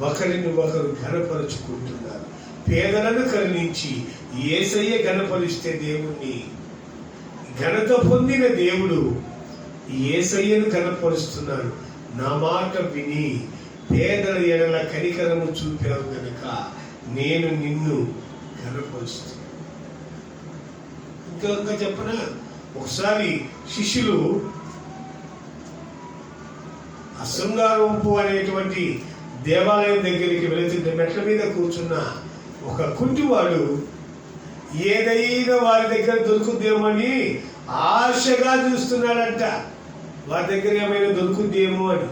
ఒకరిని ఒకరు గణపరుచుకుంటున్నారు. పేదలను కరుణించి యేసయ్య గణపరిస్తే దేవుణ్ణి ఘనత పొందిన దేవుడు యేసయ్యను గణపరుస్తున్నాడు. నా మాట విని పేదల ఎడల కనికరము చూపావు గనుక నేను నిన్ను గణపరుస్తున్నాను. ఇంకా చెప్పనా, ఒకసారి శిష్యులు శృంగారపు అనేటువంటి దేవాలయం దగ్గరికి వెళుతుంటే మెట్ల మీద కూర్చున్న ఒక కుంటివాడు ఏదైనా వారి దగ్గర దొరుకుద్దేమని ఆశగా చూస్తున్నాడంట. వారి దగ్గర ఏమైనా దొరుకుద్దేమో అని.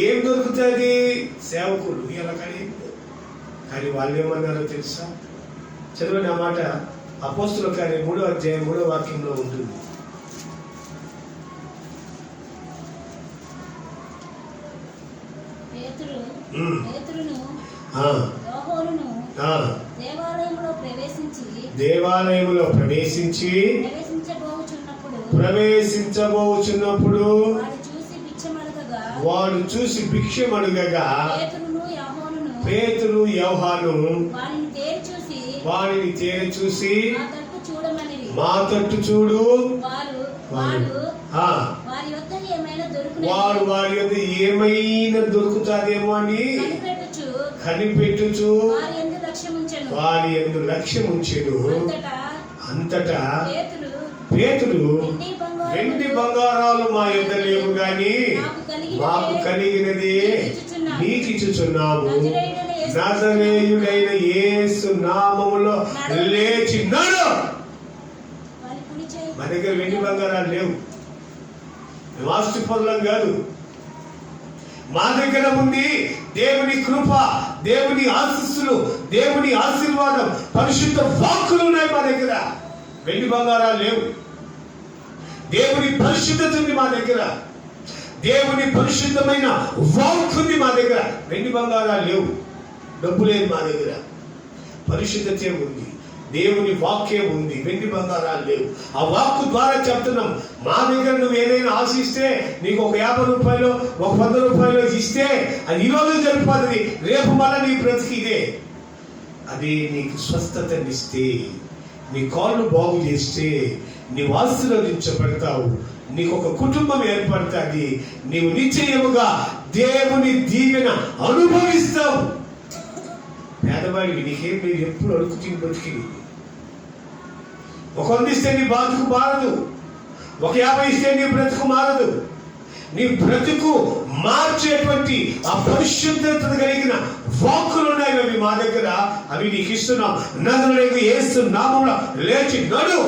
ఏం దొరుకుతుంది? సేవకులు ఇలా కానీ వాళ్ళు ఏమన్నారో తెలుసా? చదవండి ఆ మాట. అపోస్తుల కార్యం 3వ అధ్యాయం 3వ వాక్యంలో ఉంటుంది. దేవాలయంలో ప్రవేశించి ప్రవేశించబోచున్నప్పుడు వాడు చూసి భిక్షమడుగగా పేతురు యోహాను వారిని తేరి చూసి మా తట్టు చూడు. వారు వారి యొద్ద ఏమైనా దొరుకుతాదేమో అని కనిపెట్టుచు వారి యందు లక్ష్యం ఉంచెను. అంతటా పేతురు వెండి బంగారాలు మా యొద్ద లేవు గాని మాకు కలిగినది నీకిచ్చుచున్నాము. నజరేయుడైన యేసు నామములో లేచి నడు. మా దగ్గర వెండి బంగారాలు లేవు, మేము ఆస్తి పొందలం కాదు. మా దగ్గర ఉంది దేవుని కృప, దేవుని ఆశీస్సులు, దేవుని ఆశీర్వాదం, పరిశుద్ధ వాక్కులు ఉన్నాయి మా దగ్గర. వెండి బంగారాలు లేవు. దేవుని పరిశుద్ధత ఉంది మా దగ్గర. దేవుని పరిశుద్ధమైన వాక్కు మా దగ్గర. వెండి బంగారాలు లేవు, డబ్బు లేదు మా దగ్గర. పరిశుద్ధతే ఉంది, దేవుని వాక్యం ఉంది, వెండి బంగారాలు లేవు. ఆ వాక్కు ద్వారా చెప్తున్నాం. మా దగ్గర నువ్వు ఏదైనా ఆశిస్తే నీకు ఒక 50 రూపాయలు, ఒక 100 రూపాయలు ఇస్తే అది ఈరోజు జరిపోతుంది, రేపు మళ్ళీ నీ బ్రతికిదే. అది నీకు స్వస్థతనిస్తే, నీ కాళ్ళు బాగు చేస్తే నీవు ఆశీర్వదించబడతావు. నీకు ఒక కుటుంబం ఏర్పడుతుంది. నీవు నిశ్చయముగా దేవుని దీవెన అనుభవిస్తావు. పేదవాడికి నీకేం లేదు, ఎప్పుడు అడుగు తిని బ్రతికింది. ఒక 100 ఇస్తే నీ బ్రతుకు మారదు, ఒక 50 ఇస్తే నీ బ్రతుకు మారదు. నీ బ్రతుకు మార్చేటువంటి ఆ పరిశుద్ధత కలిగిన వాక్కులు ఉన్నాయి, అవి మా దగ్గర. అవి నీకు ఇస్తున్నాం. నజరేయుడైన యేసు నామములో లేచి నడు.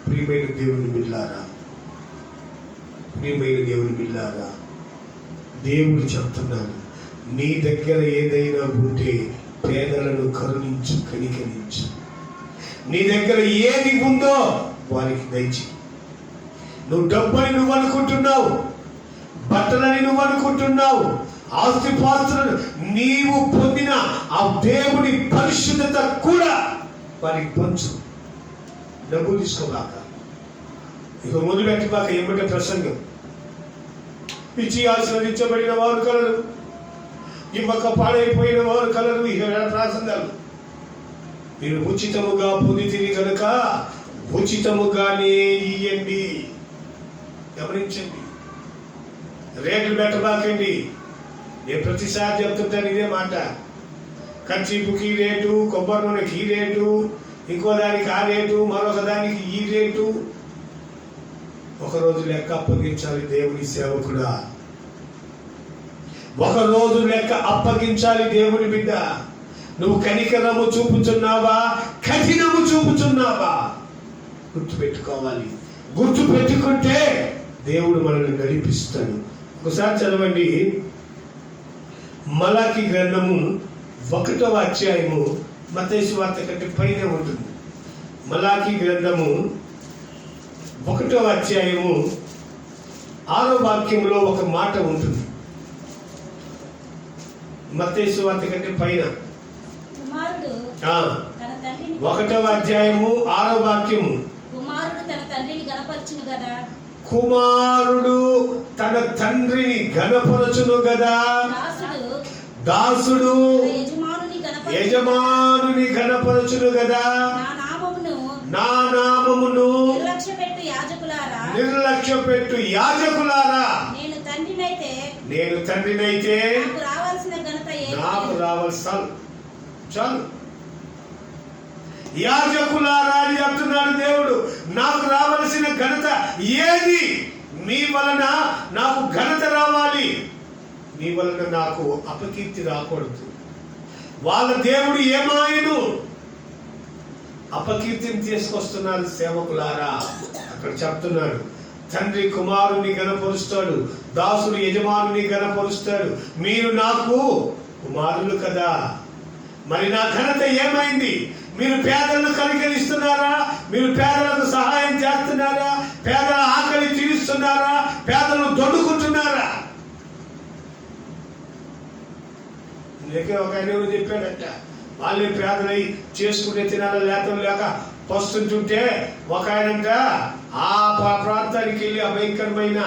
ప్రియమైన దేవుని బిడ్డలారా, ప్రియమైన దేవుని బిడ్డలారా, దేవుడు చెప్తున్నాను, నీ దగ్గర ఏదైనా ఉంటే పేదలను కరుణించు, కనికరించు. నీ దగ్గర ఏది ఉందో వారికి దయచి. నువ్వు డబ్బని నువ్వు అనుకుంటున్నావు, బట్టలని నువ్వు అనుకుంటున్నావు, ఆస్తిపాస్తులను నీవు పొందిన ఆ దేవుని పరిశుద్ధత కూడా వారికి పంచు. డబ్బు తీసుకోబాక. ఇక మొదలుపెట్టబాక. ఏమంటే ప్రసంగం ఇచ్చి ఆశీర్వదించబడిన వారు కలరు, ఇమ్మక పాడైపోయిన వారు కలరు. ఇక ప్రాసంగాలు మీరు ఉచితముగా పొందితిరి కనుక ఉచితముగానే ఇయ్యండి. గమనించండి, రేట్లు పెట్టబాకండి. నేను ప్రతిసారి చెప్తుంటాను ఇదే మాట. కర్చీపుకి రేటు, కొబ్బరి నూనెకి ఈ రేటు, ఇంకో దానికి ఆ రేటు, మరొక దానికి ఈ రేటు. ఒకరోజు లెక్క అప్పగించాలి దేవుని సేవకుడా, ఒకరోజు లెక్క అప్పగించాలి దేవుని బిడ్డ. నువ్వు కనికరము చూపుచున్నావా, కఠినము చూపుచున్నావా? గుర్తుపెట్టుకోవాలి. గుర్తు పెట్టుకుంటే దేవుడు మనల్ని నడిపిస్తాడు. ఒకసారి చదవండి, మలాకి గ్రంథము 1వ అధ్యాయము, మత్తయి సువార్త కంటే పైనే ఉంటుంది. మలాకి గ్రంథము 1వ అధ్యాయము 6వ వాక్యంలో ఒక మాట ఉంటుంది. మత్తయి సువార్త కంటే పైన కుమారుడు 1వ అధ్యాయము 6వ వాక్యము. కుమారుడు తన తండ్రిని గణపరచును కదా, కుమారుడు తన తండ్రిని గణపరచును గదా, దాసుడు యజమానుని గణపరచును గదా. నా నామమును నిర్లక్ష్య పెట్టు యాజకులారా, నేను తండ్రినైతే నాకు రావాల్సిన చాలు. యాజకులారా అని చెప్తున్నాడు దేవుడు. నాకు రావలసిన ఘనత ఏది? మీ వలన నాకు ఘనత రావాలి, మీ వలన నాకు అపకీర్తి రాకూడదు. వాళ్ళ దేవుడు ఏమాయను? అపకీర్తిని తీసుకొస్తున్నారు సేవకులారా. అక్కడ చెప్తున్నాడు, తండ్రి కుమారుని గణపరుస్తాడు, దాసుడు యజమానుని గణపరుస్తాడు. మీరు నాకు కుమారులు కదా, మరి నా ఘనత ఏమైంది? మీరు పేదలను కనికరిస్తున్నారా? మీరు పేదలకు సహాయం చేస్తున్నారా? పేదల ఆకలి తీరుస్తున్నారా? పేదలను దొడ్డుకుంటున్నారా? లేక ఒక ఆయన చెప్పాడట, వాళ్ళే పేదలై చేసుకునే తినాలి లేక పస్తుంటుంటే ఒక ఆయనంట ఆ ప్రాంతానికి వెళ్ళి ఆ భయంకరమైన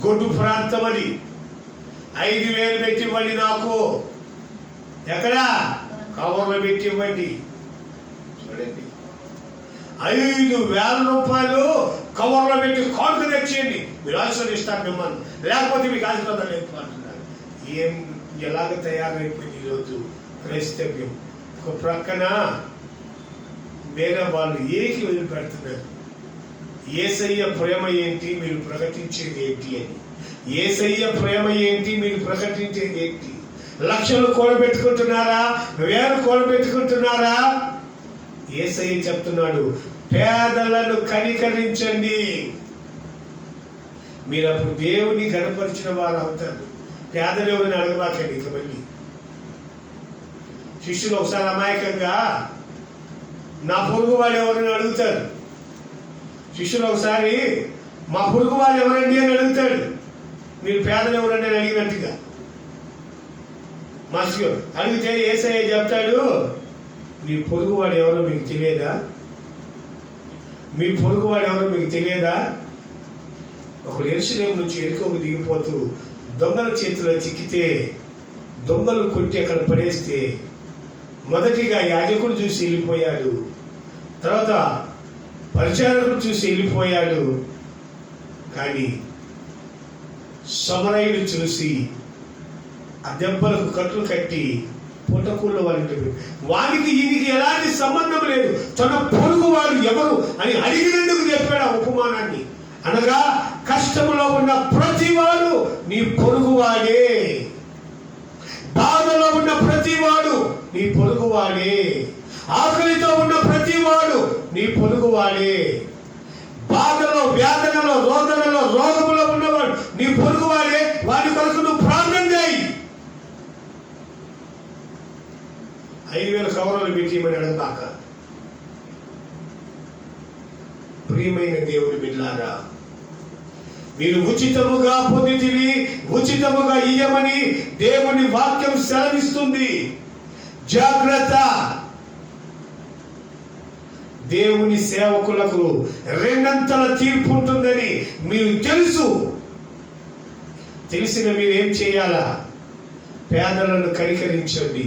గొడ్డు ప్రాంతం అది 5,000 పెట్టి ఇవ్వండి నాకు, ఎక్కడా కవర్లో పెట్టి ఇవ్వండి. చూడండి, 5,000 రూపాయలు కవర్లో పెట్టి కానుక తెచ్చేయండి, మీరు ఆశీర్వదిస్తారు మిమ్మల్ని, లేకపోతే మీకు ఆశీర్వాదం లేకపోతున్నారు. ఏం ఎలాగ తయారైపోయింది ఈరోజు క్రైస్తవ్యం. ఒక ప్రక్కన వేరే వాళ్ళు ఏకి వదిలిపెడుతున్నారు. యేసయ్య ప్రేమ ఏంటి మీరు ప్రకటించేది ఏంటి అని. యేసయ్య ప్రేమ ఏంటి మీరు ప్రకటించేది ఏంటి? లక్షలు కూడబెట్టుకుంటున్నారా? 1000 కూడబెట్టుకుంటున్నారా? యేసయ్య చెప్తున్నాడు, పేదలను కనికరించండి, మీరు అప్పుడు దేవుని గణపరిచిన వారు అవుతారు. పేదలు ఎవరిని అడగబాకండి. ఇక మళ్ళీ శిష్యులు ఒకసారి అమాయకంగా నా పొరుగు వాళ్ళు ఎవరిని అడుగుతారు. శిష్యులు ఒకసారి మా పొరుగు వాళ్ళు ఎవరండి అని అడుగుతాడు. మీరు పేదలు ఎవరండి అని అడిగినట్టుగా మాస్టర్ అడిగితే యేసయ్య చెప్తాడు, మీ పొరుగువాడు ఎవరో మీకు తెలియదా? మీ పొరుగువాడు ఎవరో మీకు తెలియదా? ఒకడు యెరూషలేము నుంచి ఎరుకోకు దిగిపోతూ దొంగల చేతిలో చిక్కితే, దొంగలు కొట్టి అక్కడ పడేస్తే మొదటిగా యాజకుడు చూసి వెళ్ళిపోయాడు, తర్వాత పరిచారకుడు చూసి వెళ్ళిపోయాడు, కానీ సమరయుడు చూసి ఆ దెబ్బలకు కట్లు కట్టి పుట్టకూళ్ళ వానికి ఈయనకి ఎలాంటి సంబంధం లేదు, తన పొరుగు వాడు ఎవరు అని అడిగినందుకు చెప్పాడు ఆ ఉపమానాన్ని. అనగా కష్టములో ఉన్న ప్రతివాడు నీ పొరుగువాడే, బాధలో ఉన్న ప్రతివాడు నీ పొరుగువాడే, ఆకలితో ఉన్న ప్రతివాడు నీ పొరుగువాడే, బాధలో వ్యాధనలో రోదనలో రోగములో ఉన్నవాడు నీ పొరుగువాడే. వాడి కొరకు నువ్వు ప్రార్థన చేయి. 5,000 కవరాలు పెట్టిమని అడగబాక. ప్రియమైన దేవుని బిడ్డలారా, మీరు ఉచితముగా పొందితిరి, ఉచితముగా ఇయ్యమని దేవుని వాక్యం సెలవిస్తుంది. జాగ్రత్త. దేవుని సేవకులకు 2 అంతల తీర్పు ఉంటుందని మీరు తెలుసు. తెలిసిన మీరు ఏం చేయాలా? పేదలను కనికరించండి,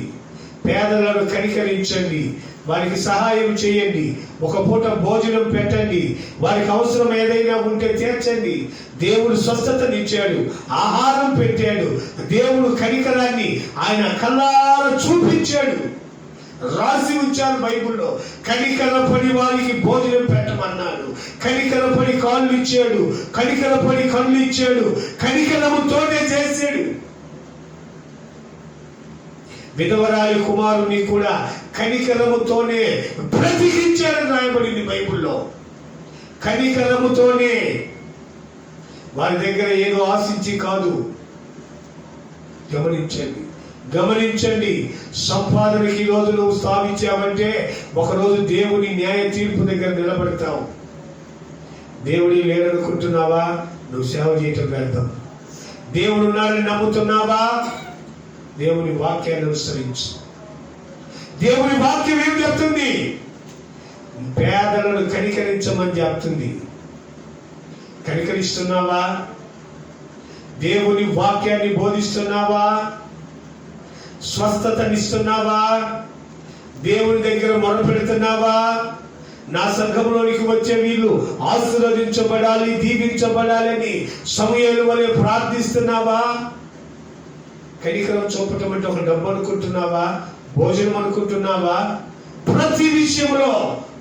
పేదలను కనికరించండి, వారికి సహాయం చేయండి, ఒక పూట భోజనం పెట్టండి, వారికి అవసరం ఏదైనా ఉంటే తీర్చండి. దేవుడు స్వస్థతనిచ్చాడు, ఆహారం పెట్టాడు, దేవుడు కనికరాన్ని ఆయన కళ్ళారా చూపించాడు. రాసి ఉంచారు బైబిల్లో. కనికరపడి వారికి భోజనం పెట్టమన్నాడు, కనికరపడి కాళ్ళు ఇచ్చాడు, కనికరపడి కళ్ళు ఇచ్చాడు, కనికరముతోనే చేశాడు. విధవరాలి కుమారుని కూడా కనికరముతోనే బ్రతికించాడని రాయబడింది బైబిల్లో. కనికరముతోనే, వారి దగ్గర ఏదో ఆశించి కాదు. గమనించండి, గమనించండి. సంపాదనకి ఈ రోజు నువ్వు స్థాపించావంటే ఒకరోజు దేవుని న్యాయ తీర్పు దగ్గర నిలబడతావు. దేవుడి లేడనుకుంటున్నావా? నువ్వు సేవ చేయటం వ్యర్థం. దేవుడు ఉన్నాడని నమ్ముతున్నావా? దేవుని వాక్యాన్ని అనుసరించు. దేవుని వాక్యం ఏం చెప్తుంది? పేదలను కనికరించమని చెప్తుంది. కనికరిస్తున్నావా? దేవుని వాక్యాన్ని బోధిస్తున్నావా? స్వస్థతనిస్తున్నావా? దేవుని దగ్గర మొరపెడుతున్నావా? నా సంఘంలోనికి వచ్చే వీళ్ళు ఆశీర్వదించబడాలి, దీవించబడాలని సమూయేలు వలె ప్రార్థిస్తున్నావా? కనికరం చూపటం అంటే ఒక డబ్బు అనుకుంటున్నావా? భోజనం అనుకుంటున్నావా? ప్రతి విషయంలో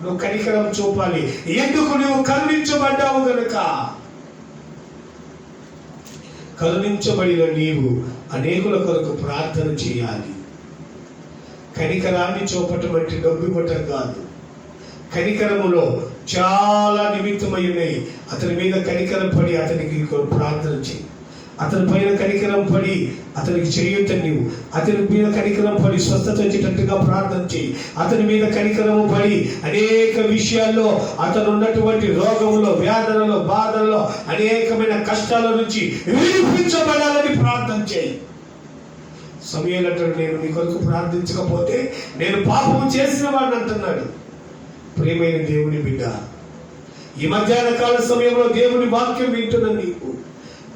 నువ్వు కనికరం చూపాలి. ఎందుకు? నువ్వు కరుణించబడ్డావు గనుక. కరుణించబడిన నీవు అనేకుల కొరకు ప్రార్థన చేయాలి. కనికరాన్ని చూపటం అంటే డబ్బు ఇవ్వటం కాదు. కనికరములో చాలా నిమిత్తమై ఉన్నాయి. అతని మీద కనికరం పడి అతనికి ప్రార్థన చేయి. అతని పైన కనికరం పడి అతనికి చేయొద్దని నీవు. అతని మీద కనికరం పడి స్వస్థత వచ్చేటట్టుగా ప్రార్థన చేయి. అతని మీద కనికరము పడి అనేక విషయాల్లో అతను ఉన్నటువంటి రోగములో, వ్యాధులలో, బాధల్లో, అనేకమైన కష్టాల నుంచి విడిపించబడాలని ప్రార్థన చేయి. సమూయేలు అంటాడు, నేను నీ కొరకు ప్రార్థించకపోతే నేను పాపము చేసిన వాడిని అంటున్నాడు. ప్రియమైన దేవుని బిడ్డ, ఈ మధ్యాహ్న కాల సమయంలో దేవుని వాక్యం వింటున్న నీకు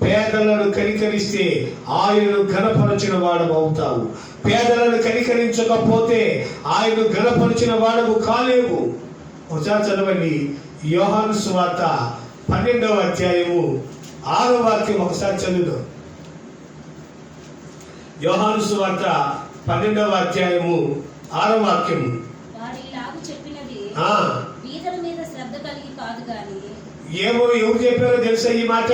పేదలను కనికరిస్తే ఆయనను ఘనపరచిన వాడవు అవుతావు. పేదలను కనికరించకపోతే ఆయనను ఘనపరిచిన వాడవు కాలేవు. ఒకసారి చదవండి, యోహాను సువార్త 12వ అధ్యాయము 6వ వాక్యం ఒకసారి చదువుదాం. యోహాను సువార్త 12వ అధ్యాయము 6వ వాక్యము. వారు ఇలాగు చెప్పినది బీదల మీద శ్రద్ధ కలిగి కాదు గాని. ఏమో ఎవరు చెప్పారో తెలుసా ఈ మాట?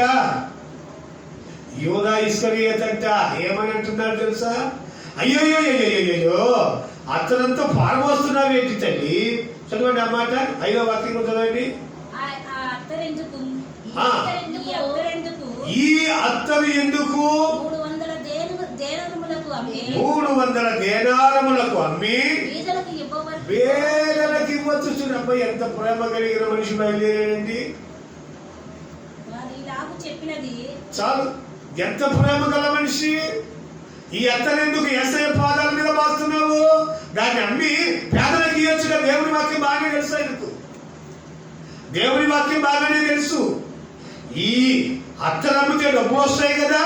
యూదా ఇస్కరియోతు అంట. ఏమని అంటున్నాడు తెలుసా? అయ్యో అతనంతా పారబోస్తున్నావు ఏంటి తల్లి? చదవండి ఆ మాట, 5వ వాక్యం చదవండి. ఈ అత్తరు ఎందుకు 300 దేనారములకు అమ్మి పేదలకు ఇవ్వచ్చు. చూడబ్బా, ఎంత ప్రేమ కలిగిన మనిషి బయలుదేరండి. చాలు, ఎంత ప్రేమ గల మనిషి. ఈ అత్తరెందుకు యేసయ్య పాదాల మీద బాస్తున్నావు? దాన్ని అమ్మి పేదలకు ఇవ్వచ్చుగా. దేవుని వాక్యం బాగానే తెలుసు ఆయనకు, దేవుని వాక్యం బాగానే తెలుసు. ఈ అత్తలు అమ్మితే డబ్బులు వస్తాయి కదా,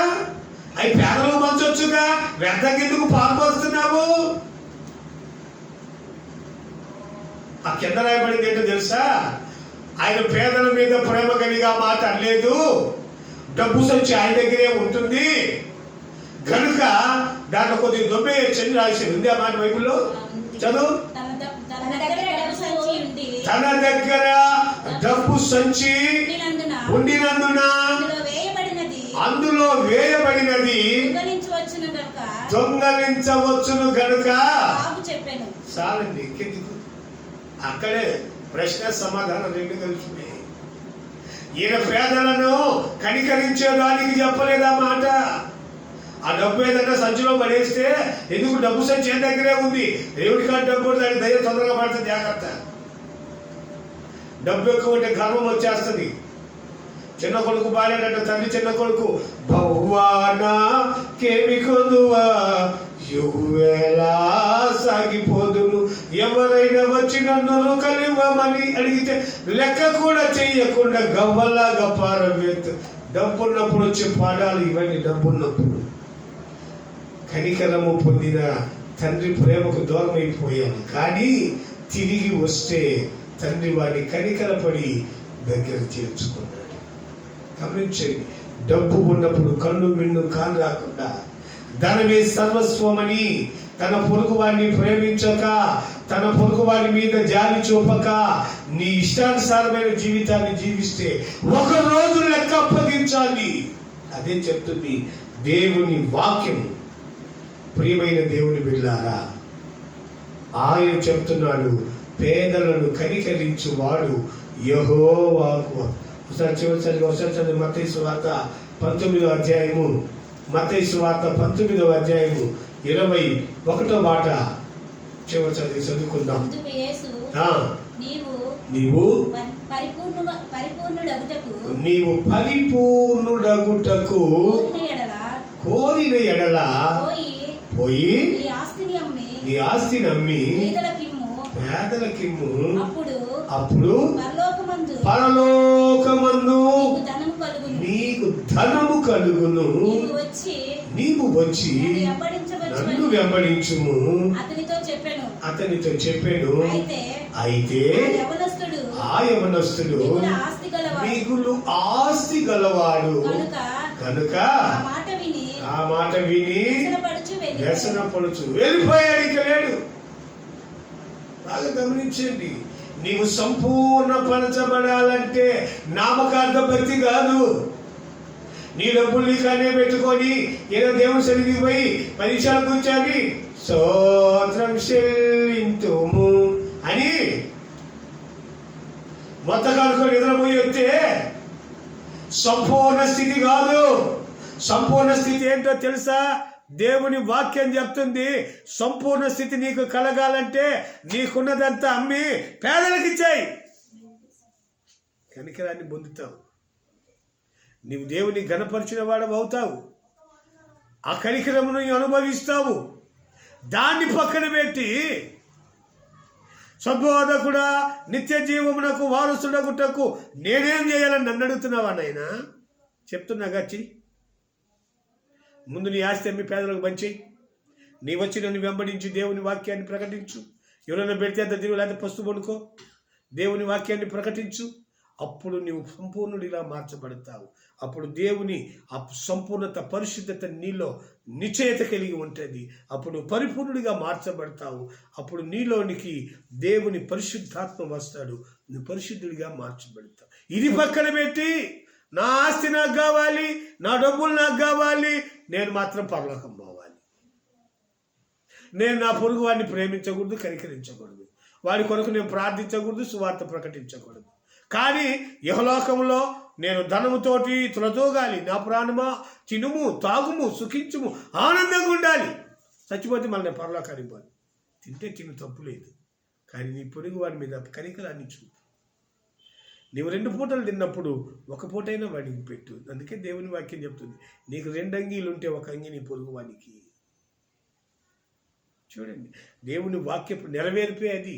అవి పేదలకు పంచొచ్చుగా. వ్యర్థంగా ఎందుకు పాల్పోస్తున్నావు? ఆ కింద రాయబడింది ఏంటో తెలుసా? ఆయన పేదల మీద ప్రేమ కలిగా మాట అనలేదు. డబ్బు సంచి ఆయన దగ్గరే ఉంటుంది కనుక దాంట్లో కొద్దిగా దొబ్బేయచ్చని రాసి ఉంది. ఆ మాట బైబిల్లో చదువు. తన దగ్గర డబ్బు సంచి ఉండినందున అందులో వేయబడినది దొంగలించవచ్చును గనుక. చాలండి, ఇంకెందుకు? అక్కడే ప్రశ్న సమాధానం రెండు కలిసినాయి. ఈయన పేదలను కనికరించేదానికి చెప్పలేదా మాట? ఆ డబ్బు ఏదన్నా సంచిలో పడేస్తే ఎందుకు? డబ్బు సంచి దగ్గరే ఉంది. దేవుడి కాదు డబ్బు, దానికి ధైర్యం తొందరగా పడుతుంది. జాగ్రత్త. డబ్బు ఎక్కువ ఉంటే గర్వం వచ్చేస్తుంది. చిన్న కొడుకు బాలేడంట, తండ్రి చిన్న కొడుకు, బహువానా కేమి కొదువా యువేలా సాగిపోదును, ఎవరైనా వచ్చి నన్ను కలివ్వమని అడిగితే లెక్క కూడా చెయ్యకుండా గవ్వల్లాగా పారవేత్తు. డబ్బు ఉన్నప్పుడు వచ్చే పాఠాలు ఇవన్నీ. డబ్బు ఉన్నప్పుడు కనికరము పొందిన తండ్రి ప్రేమకు దూరం అయిపోయాను, కానీ తిరిగి వస్తే తండ్రి వాడిని కనికరపడి దగ్గర చేర్చుకున్నాడు. గమనించండి, డబ్బు ఉన్నప్పుడు కన్ను మిన్ను కాను రాకుండా ధనమే సర్వస్వమని తన పొరుగు వాడిని ప్రేమించక, తన పొరుగు వాడి మీద జాలి చూపక, నీ ఇష్టానుసారమైన జీవితాన్ని జీవిస్తే ఒక రోజు లెక్క అప్పగించాలి. అదే చెప్తుంది దేవుని వాక్యం. ప్రియమైన దేవుని బిడ్డలారా, ఆయన చెప్తున్నాడు, పేదలను కనికరించు వాడు యెహోవాకు. ఒకసారి మత్తయి సువార్త 19వ అధ్యాయము, మత్తయి సువార్త 19వ అధ్యాయము 21వ మాట చివరి చదువుకుందాం. అందుకు యేసు, నీవు పరిపూర్ణుడగుటకు కోరిన ఎడల పోయి నీ ఆస్తిని అమ్మి పేదలకిమ్ము, అప్పుడు పరలోకమందు నీకు ధనము కలుగును. నీవు వచ్చి నన్ను వెంబడించుము అతనితో చెప్పాను. అయితే ఆ యవనస్తుడు మిగులు ఆస్తి గలవాడు కనుక ఆ మాట విని వ్యసనపడుచు వెళ్ళిపోయాడు, ఇక లేడు. బాగా గమనించండి, నీవు సంపూర్ణపరచబడాలంటే నామకార్థ భక్తి కాదు. నీ డబ్బులు నీకనే పెట్టుకొని ఏదో దేవుని సన్నిధికి పోయి 10 నిమిషాలు కూర్చొని స్తోత్రం చెల్లింతుము అని మొత్తం కనుకొని నిద్రపోయి వస్తే సంపూర్ణ స్థితి కాదు. సంపూర్ణ స్థితి ఏంటో తెలుసా? దేవుని వాక్యం చెప్తుంది, సంపూర్ణ స్థితి నీకు కలగాలంటే నీకున్నదంతా అమ్మి పేదలకు ఇచ్చాయి, కనికరాన్ని పొందుతావు. నీవు దేవుని ఘనపరిచిన వాడు అవుతావు, ఆ కనికరమును అనుభవిస్తావు. దాన్ని పక్కన పెట్టి సద్బోధకుడా నిత్య జీవమునకు వారసుడగుటకు నేనేం చేయాలని నన్ను అడుగుతున్నావా నాయనా? చెప్తున్నా గచ్చి, ముందు నీ ఆస్తి అమ్మి పేదలకు పంచి, నీ వచ్చి నన్ను వెంబడించి దేవుని వాక్యాన్ని ప్రకటించు. ఎవరైనా పెడితే అంత తిరుగు, లేకపోతే పస్తు పడుకో, దేవుని వాక్యాన్ని ప్రకటించు. అప్పుడు నీవు సంపూర్ణుడిలా మార్చబడతావు. అప్పుడు దేవుని ఆ సంపూర్ణత, పరిశుద్ధత నీలో నిశ్చయత కలిగి ఉంటుంది. అప్పుడు పరిపూర్ణుడిగా మార్చబడతావు. అప్పుడు నీలోనికి దేవుని పరిశుద్ధాత్మ వస్తాడు, నువ్వు పరిశుద్ధుడిగా మార్చబడతావు. ఇది పక్కన పెట్టి నా ఆస్తి నాకు కావాలి, నా డబ్బులు నాకు కావాలి, నేను మాత్రం పరలోకం పోవాలి, నేను నా పొరుగు వాడిని ప్రేమించకూడదు, కనికరించకూడదు, వాడి కొరకు నేను ప్రార్థించకూడదు, సువార్త ప్రకటించకూడదు, కానీ ఇహలోకంలో నేను ధనముతోటి తులతూగాలి. నా ప్రాణమా తినుము, తాగుము, సుఖించుము, ఆనందంగా ఉండాలి. చచ్చిపోతే మళ్ళీ నేను పరలోకానికి పోను. తింటే తిను, తప్పు లేదు, కానీ నీ పొరుగు వాడి మీద కనికరాన్ని చూపు. నీవు 2 పూటలు తిన్నప్పుడు 1 పూటైనా వాడికి పెట్టు. అందుకే దేవుని వాక్యం చెప్తుంది, నీకు 2 అంగీలు ఉంటే 1 అంగి నీ పొరుగు వాడికి. చూడండి, దేవుని వాక్యం నెరవేర్పే అది.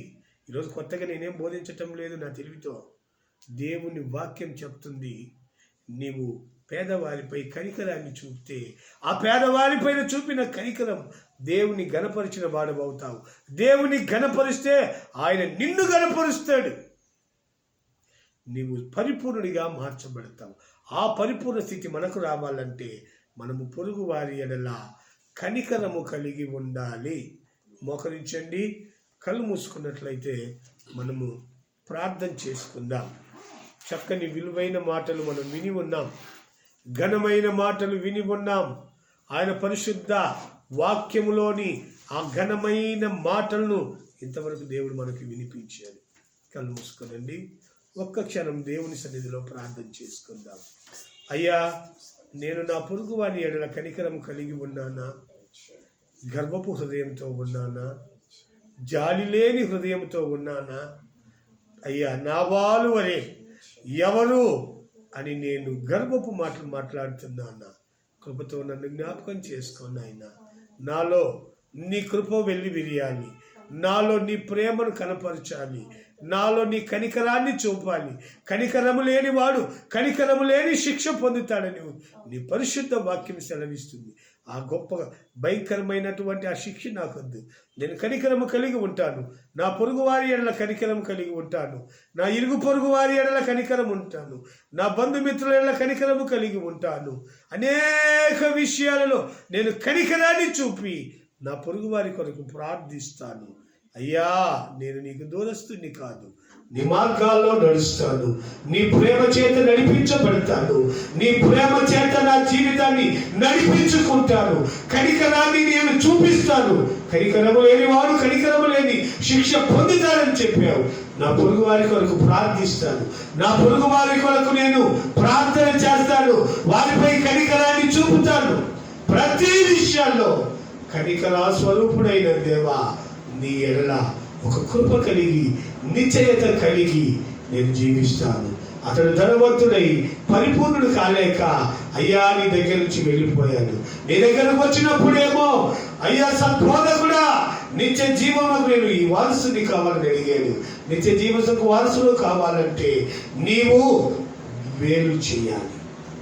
ఈరోజు కొత్తగా నేనేం బోధించటం లేదు నా తెలివితో. దేవుని వాక్యం చెప్తుంది, నీవు పేదవారిపై కనికరాన్ని చూపితే ఆ పేదవారిపైన చూపిన కనికరం దేవుని గణపరిచిన వాడు అవుతావు. దేవుని గణపరిస్తే ఆయన నిన్ను గణపరుస్తాడు. నీవు పరిపూర్ణుడిగా మార్చబడతావు. ఆ పరిపూర్ణ స్థితి మనకు రావాలంటే మనము పొరుగు వారి ఎడల కనికరము కలిగి ఉండాలి. మోకరించండి, కళ్ళు మూసుకున్నట్లయితే మనము ప్రార్థన చేసుకుందాం. చక్కని విలువైన మాటలు మనం విని ఉన్నాం, ఘనమైన మాటలు విని ఉన్నాం. ఆయన పరిశుద్ధ వాక్యములోని ఆ ఘనమైన మాటలను ఇంతవరకు దేవుడు మనకి వినిపించాడు. కళ్ళు మూసుకోనండి, ఒక్క క్షణం దేవుని సన్నిధిలో ప్రార్థన చేసుకుందాం. అయ్యా, నేను నా పొరుగు వారి ఎడల కనికరం కలిగి ఉన్నానా? గర్వపు హృదయంతో ఉన్నానా? జాలి లేని హృదయంతో ఉన్నానా? అయ్యా, నా వాళ్ళు అనే ఎవరు అని నేను గర్వపు మాటలు మాట్లాడుతున్నానా? కృపతో నన్ను జ్ఞాపకం చేసుకోను ఆయన. నాలో నీ కృప వెళ్ళి విరియాలి, నాలో నీ ప్రేమను కనపరచాలి, నాలో నీ కనికరాన్ని చూపాలి. కనికరము లేని వాడు కనికరము లేని శిక్ష పొందుతాడని నీ పరిశుద్ధ వాక్యం సెలవిస్తుంది. ఆ గొప్ప భయంకరమైనటువంటి ఆ శిక్ష నాకొద్దు. నేను కనికరము కలిగి ఉంటాను. నా పొరుగు వారి ఎడల కనికరం కలిగి ఉంటాను. నా ఇరుగు పొరుగు వారి ఎడల కనికరం ఉంటాను. నా బంధుమిత్రుల ఎడల కనికరము కలిగి ఉంటాను. అనేక విషయాలలో నేను కనికరాన్ని చూపి నా పొరుగు వారి కొరకు ప్రార్థిస్తాను. అయ్యా, నేను నీకు దూరస్తుని కాదు, నీ మార్గాల్లో నడుస్తాను. నీ ప్రేమ చేత నడిపించబడతాను. నీ ప్రేమ చేత నా జీవితాన్ని నడిపించుకుంటాను. కనికరాన్ని నేను చూపిస్తాను. కనికరము లేని వాడు కనికరము లేని శిక్ష పొందుతాడని చెప్పావు. నా పొరుగు వారి కొరకు ప్రార్థిస్తాను. నా పొరుగు వారి కొరకు నేను ప్రార్థన చేస్తాను. వారిపై కనికరాన్ని చూపుతాను. ప్రతి విషయాల్లో కనికరా స్వరూపుడైన దేవా, నీ ఎడల ఒక కృప కలిగి నిశ్చయత కలిగి నేను జీవిస్తాను. అతడు ధనవంతుడై పరిపూర్ణుడు కాలేక అయ్యా నీ దగ్గర నుంచి వెళ్ళిపోయాడు. నీ దగ్గరకు వచ్చినప్పుడేమో అయ్యా సద్బోధకుడా, నిత్య జీవనకు నేను ఈ వారసుని కావాలని అడిగాడు. నిత్య జీవనకు వారసులు కావాలంటే నీవు వేలు చేయాలి.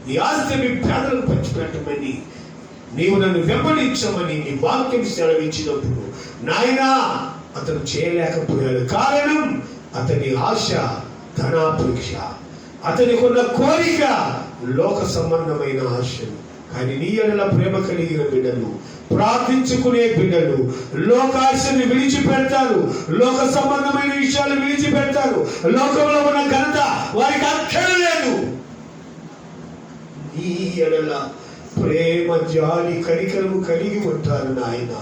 నీ ఆస్తిని పేదలకు పంచిపెట్టమని, నీవు నన్ను వెంబడించమని నీ వాక్యం సెలవిచ్చినప్పుడు నాయనా అతను చేయలేకపోయాడు. కారణం అతని ఆశ ధనాపేక్ష, అతనికి ఉన్న కోరిక లోక సంబంధమైన ఆశలు. కానీ నీ ఎడల ప్రేమ కలిగిన బిడ్డలు, ప్రార్థించుకునే బిడ్డలు లోకాశని విడిచిపెడతారు. లోక సంబంధమైన విషయాలు విడిచిపెడతారు. లోకంలో ఉన్న ఘనత వారికి అక్కర్లేదు. నీ ఎడల ప్రేమ, జాలి, కనికరము కలిగి ఉంటారు నాయన.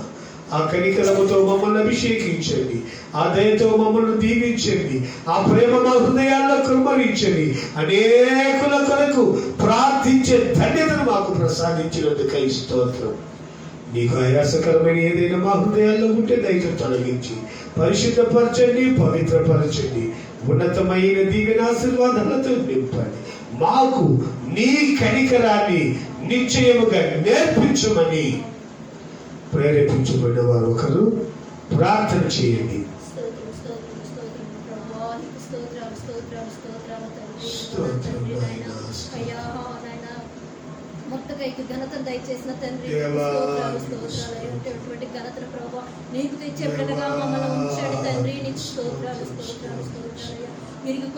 ఆ కనికరముతో మమ్మల్ని అభిషేకించండి. ఆ దయతో మమ్మల్ని దీవించండి. ఆ ప్రేమ మా హృదయాల్లో కృమ్మరించండి. అనేకుల కొరకు ప్రార్థించే ధన్యతను మాకు ప్రసాదించినందుకై స్తోత్రం. నీకు ఆయాసకరమైన ఏదైనా మా హృదయాల్లో ఉంటే దయతో తొలగించి పరిశుద్ధపరచండి, పవిత్రపరచండి. ఉన్నతమైన దీవెన ఆశీర్వాదాలతో నింపండి. మాకు నీ కనికరాన్ని నిశ్చయముగా నేర్పించమని ప్రేరేపించబడిన వారు ఒకరు ప్రార్థన చేయండి. మొట్టకైకి ఘనతను దయచేసిన తండ్రి, స్తోత్రాలు ఘనతను ప్రభావ నీకు తెచ్చే బిడ్డలుగా మమ్మల్ని ఉంచాడు తండ్రి. నీకు స్తోత్రాలు స్తోత్రాలు స్తోత్రాలు. ఇరుగు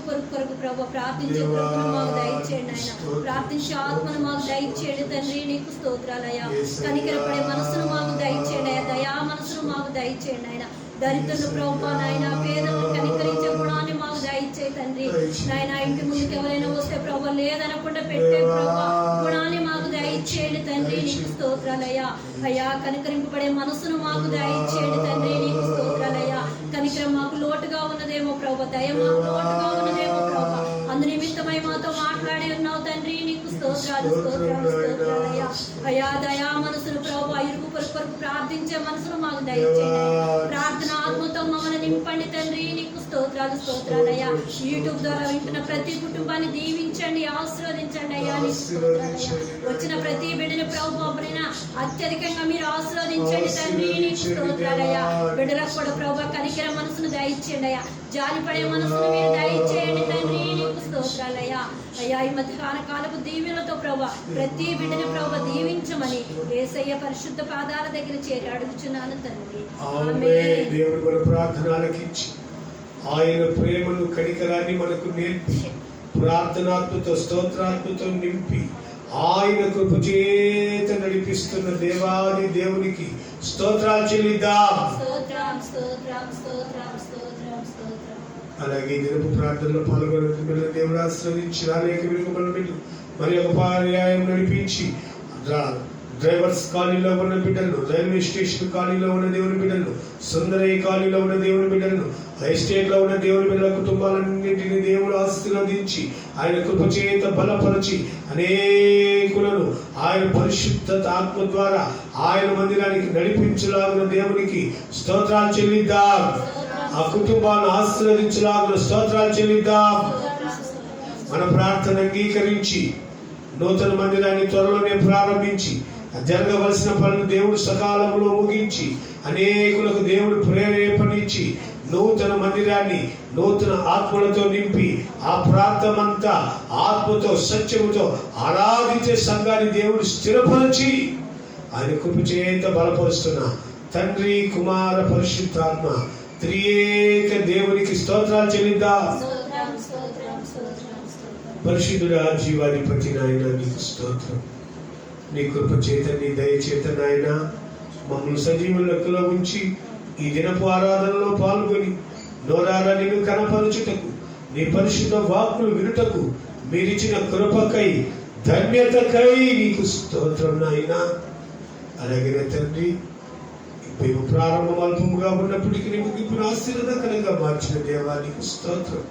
కొరకు ప్రభావ ప్రార్థించే కృపను మాకు దయచేయండి ఆయన. ప్రార్థించే ఆత్మను మాకు దయచేయండి తండ్రి. నీకు స్తోత్రాలయ్యా. కనికరపడే మనసును మాకు దయచేయండి అయ్యా. దయా మనసును మాకు దయచేయండి ఆయన. దరిద్రులు ప్రభావ నాయన, పేదలను కనికరించే గుణాన్ని మాకు దయచేయి తండ్రి. నాయన ఇంటి ముందుకు ఎవరైనా వస్తే ప్రభావ లేదనకుండా పెట్టే ప్రభావ గుణాన్ని మాకు దయచేయండి తండ్రి. నీకు స్తోత్రాలయ్యా. అయ్యా కనికరింపబడే మనసును మాకు దయచేయండి తండ్రి. నీకు స్తోత్రాలయ్యా. కనికరం మాకు లోటుగా ఉన్నదేమో ప్రభావ, దయ మాకు లోటుగా ఉన్నదేమో ప్రభావ, అందు నిమిత్తమై మాతో మాట్లాడి ఉన్నావు తండ్రి. నీకు స్తోత్రాలు స్తోత్రాలు స్తోత్రాలయ్యా. అయ్యా దయా మనసును ప్రభావ, ఇరుగు కొరకు ప్రార్థించే మనసును మాకు దయచేయండి. ప్రార్థన ఆత్మతో మమ్మల్ని నింపండి తండ్రి. నీకు స్తోత్రాలు స్తోత్రాలయ్యా. యూట్యూబ్ ద్వారా వింటున్న ప్రతి కుటుంబాన్ని దీవించండి, ఆశీర్వదించండి అయ్యా. నీకు స్తోత్రాలయ్యా. వచ్చిన ప్రతి బిడ్డని ప్రభుత్వ అత్యధికంగా మీరు ఆశీర్వదించండి తండ్రి. నీకు స్తోత్రాలయ్యా. బిడ్డలకు కూడా ప్రభావ కనికర మనసును దయచేయండి అయ్యా. జాలిపడే మనసును మీరు దయచేయండి తండ్రి. నీకు స్తోత్రాలయ్యా. అయ్యా ఈ మధ్య కాలపు దీవెనలతో ప్రభా ప్రతి బిడ్డని ప్రభా దీవించమని యేసయ్య పరిశుద్ధ పాదాల దగ్గర చేరి అడుగుచున్నాను తండ్రి. ఆమేన్. దేవుడు మన ప్రార్థన ఆలకించి ఆయన ప్రేమను కనికరాన్ని మనకు నేర్పి ప్రార్థనాత్మతో స్తోత్రాత్మతో నింపి ఆయన కృప చేత నడిపిస్తున్న దేవాది దేవునికి స్తోత్రాలు చెల్లిద్దాం. స్తోత్రం స్తోత్రం స్తోత్రం స్తోత్రం స్తోత్రం. అలాగే దినపు ప్రార్థనలో పాల్గొన్న దేవుడు ఆశ్రయించి అనేక వెలుగుబడి మరి ఒక పర్యాయం నడిపించి డ్రైవర్స్ కాలనీలో ఉన్న బిడ్డలను, రైల్వే స్టేషన్ కాలనీలో ఉన్న దేవుని బిడ్డలను, సుందరయ్య కాలనీలో ఉన్న దేవుని బిడ్డలను, ఎస్టేట్ లో ఉన్న దేవుని బిడ్డల కుటుంబాలన్నింటినీ దేవుడు ఆశీర్వదించి ఆయన కృపచేత బలపరిచి అనేకులను ఆయన పరిశుద్ధత ఆత్మ ద్వారా ఆయన మందిరానికి నడిపించలాగిన దేవునికి స్తోత్రాలు చెల్లిద్దాం. ఆ కుటుంబాన్ని ఆశీర్వదించలాగిన స్తోత్రాలు చెల్లిద్దాం. మన ప్రార్థన అంగీకరించి నూతన మందిరాన్ని త్వరలోనే ప్రారంభించి జరగవలసిన పనులు దేవుడు సకాలంలో ముగించి అనేకులకు దేవుడు ప్రేరేపణించి నూతన మందిరాన్ని నూతన ఆత్మలతో నింపి ఆ ప్రాంతమంతా ఆత్మతో సత్యముతో ఆరాధించే సంఘాన్ని దేవుడు స్థిరపరిచి ఆయన కృప చేత బలపరుస్తున్న తండ్రి కుమార పరిశుద్ధాత్మ త్రియేక దేవునికి స్తోత్రాలు చెల్లిద్దాం. స్తోత్రం స్తోత్రం స్తోత్రం స్తోత్రం. పరిశుద్ధుడా జీవాధిపతి నాయన నీకు స్తోత్రం. నీ కృప చేత నీ దయచేత నాయన మమ్మల్ని సజీవ లెక్కలో ఉంచి ఈ దినపు ఆరాధనలో పాల్గొని నోరారా నిన్ను కనపరచుటకు నీ పరిశుద్ధ వాక్కులు వినుటకు మీరిచ్చిన కృపకై ధన్యతకై నీకు స్తోత్రం నాయన. అలాగే తండ్రి మేము ప్రారంభం అల్పముగా ఉన్నప్పటికీ ముగింపును ఆశీర్వాదకరంగా మార్చిన దేవానికి స్తోత్రం.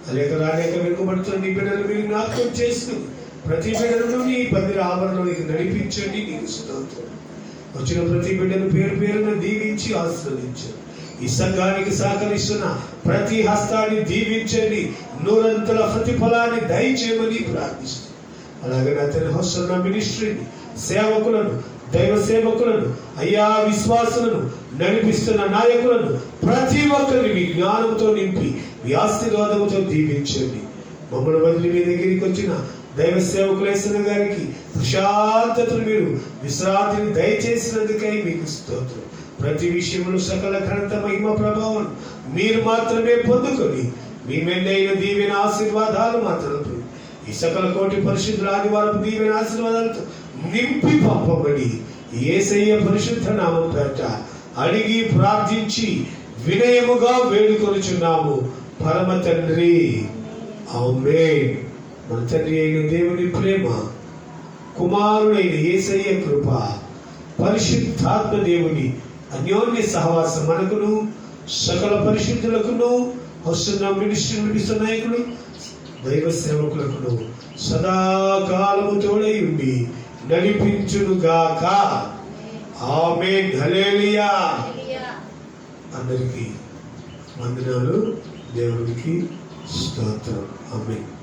అనేక రానేక వెనుకబడుతున్న నీ బిడ్డలు మీరు జ్ఞాపకం చేస్తూ ప్రతి బిడ్డను నీ పందిర ఆవరణలోకి నడిపించండి. నీకు స్తోత్రం. వచ్చిన ప్రతి బిడ్డను పేరు పేరున దీవించి ఆశీర్వదించండి. ఈ సంఘానికి సహకరిస్తున్న ప్రతి హస్తాన్ని దీవించండి. నూరంతల ప్రతిఫలాన్ని దయచేయమని ప్రార్థిస్తుంది. అలాగే నా తన వస్తున్న మినిస్ట్రీని సేవకులను దైవ సేవకులను అయ్యా విశ్వాసులను నడిపిస్తున్న నాయకులను ప్రతి ఒక్కరిని మీ జ్ఞానంతో నింపి మీ ఆశీర్వాదంతో దీవించండి. మమ్మల్ని వదిలి మీ దగ్గరికి వచ్చిన దైవ సేవకులేసిన గారికి ప్రశాంతతను మీరు విశ్రాంతిని దయచేసినందుకై మీకు స్తోత్రం. ప్రతి విషయంలో సకల ఘనత మహిమ ప్రభావం మీరు మాత్రమే పొందుకొని మీ మెండైన దీవెన ఆశీర్వాదాలు మాత్రం ఈ సకల కోటి పరిశుద్ధుల ఆదివారం దీవెన ఆశీర్వాదాలతో నింపి పంపబడి యేసయ్య పరిశుద్ధ నామం పేరట అడిగి ప్రార్థించి వినయముగా వేడుకొనుచున్నాము పరమ తండ్రి, ఆమేన్. మన తండ్రి అయిన దేవుని ప్రేమ, కుమారుడైన యేసయ్య కృప, పరిశుద్ధాత్మ దేవుని అన్యోన్య సహవాసం మనకును సకల పరిశుద్ధులకును వస్తున్న మినిస్ట్రీ నాయకులు దైవ సేవకులకును సదాకాలము తోడై ఉండి నడిపించునుగాక. ఆమేన్. హల్లెలూయా. అందరికీ వందనాలు. దేవునికి స్తోత్రం. ఆమేన్.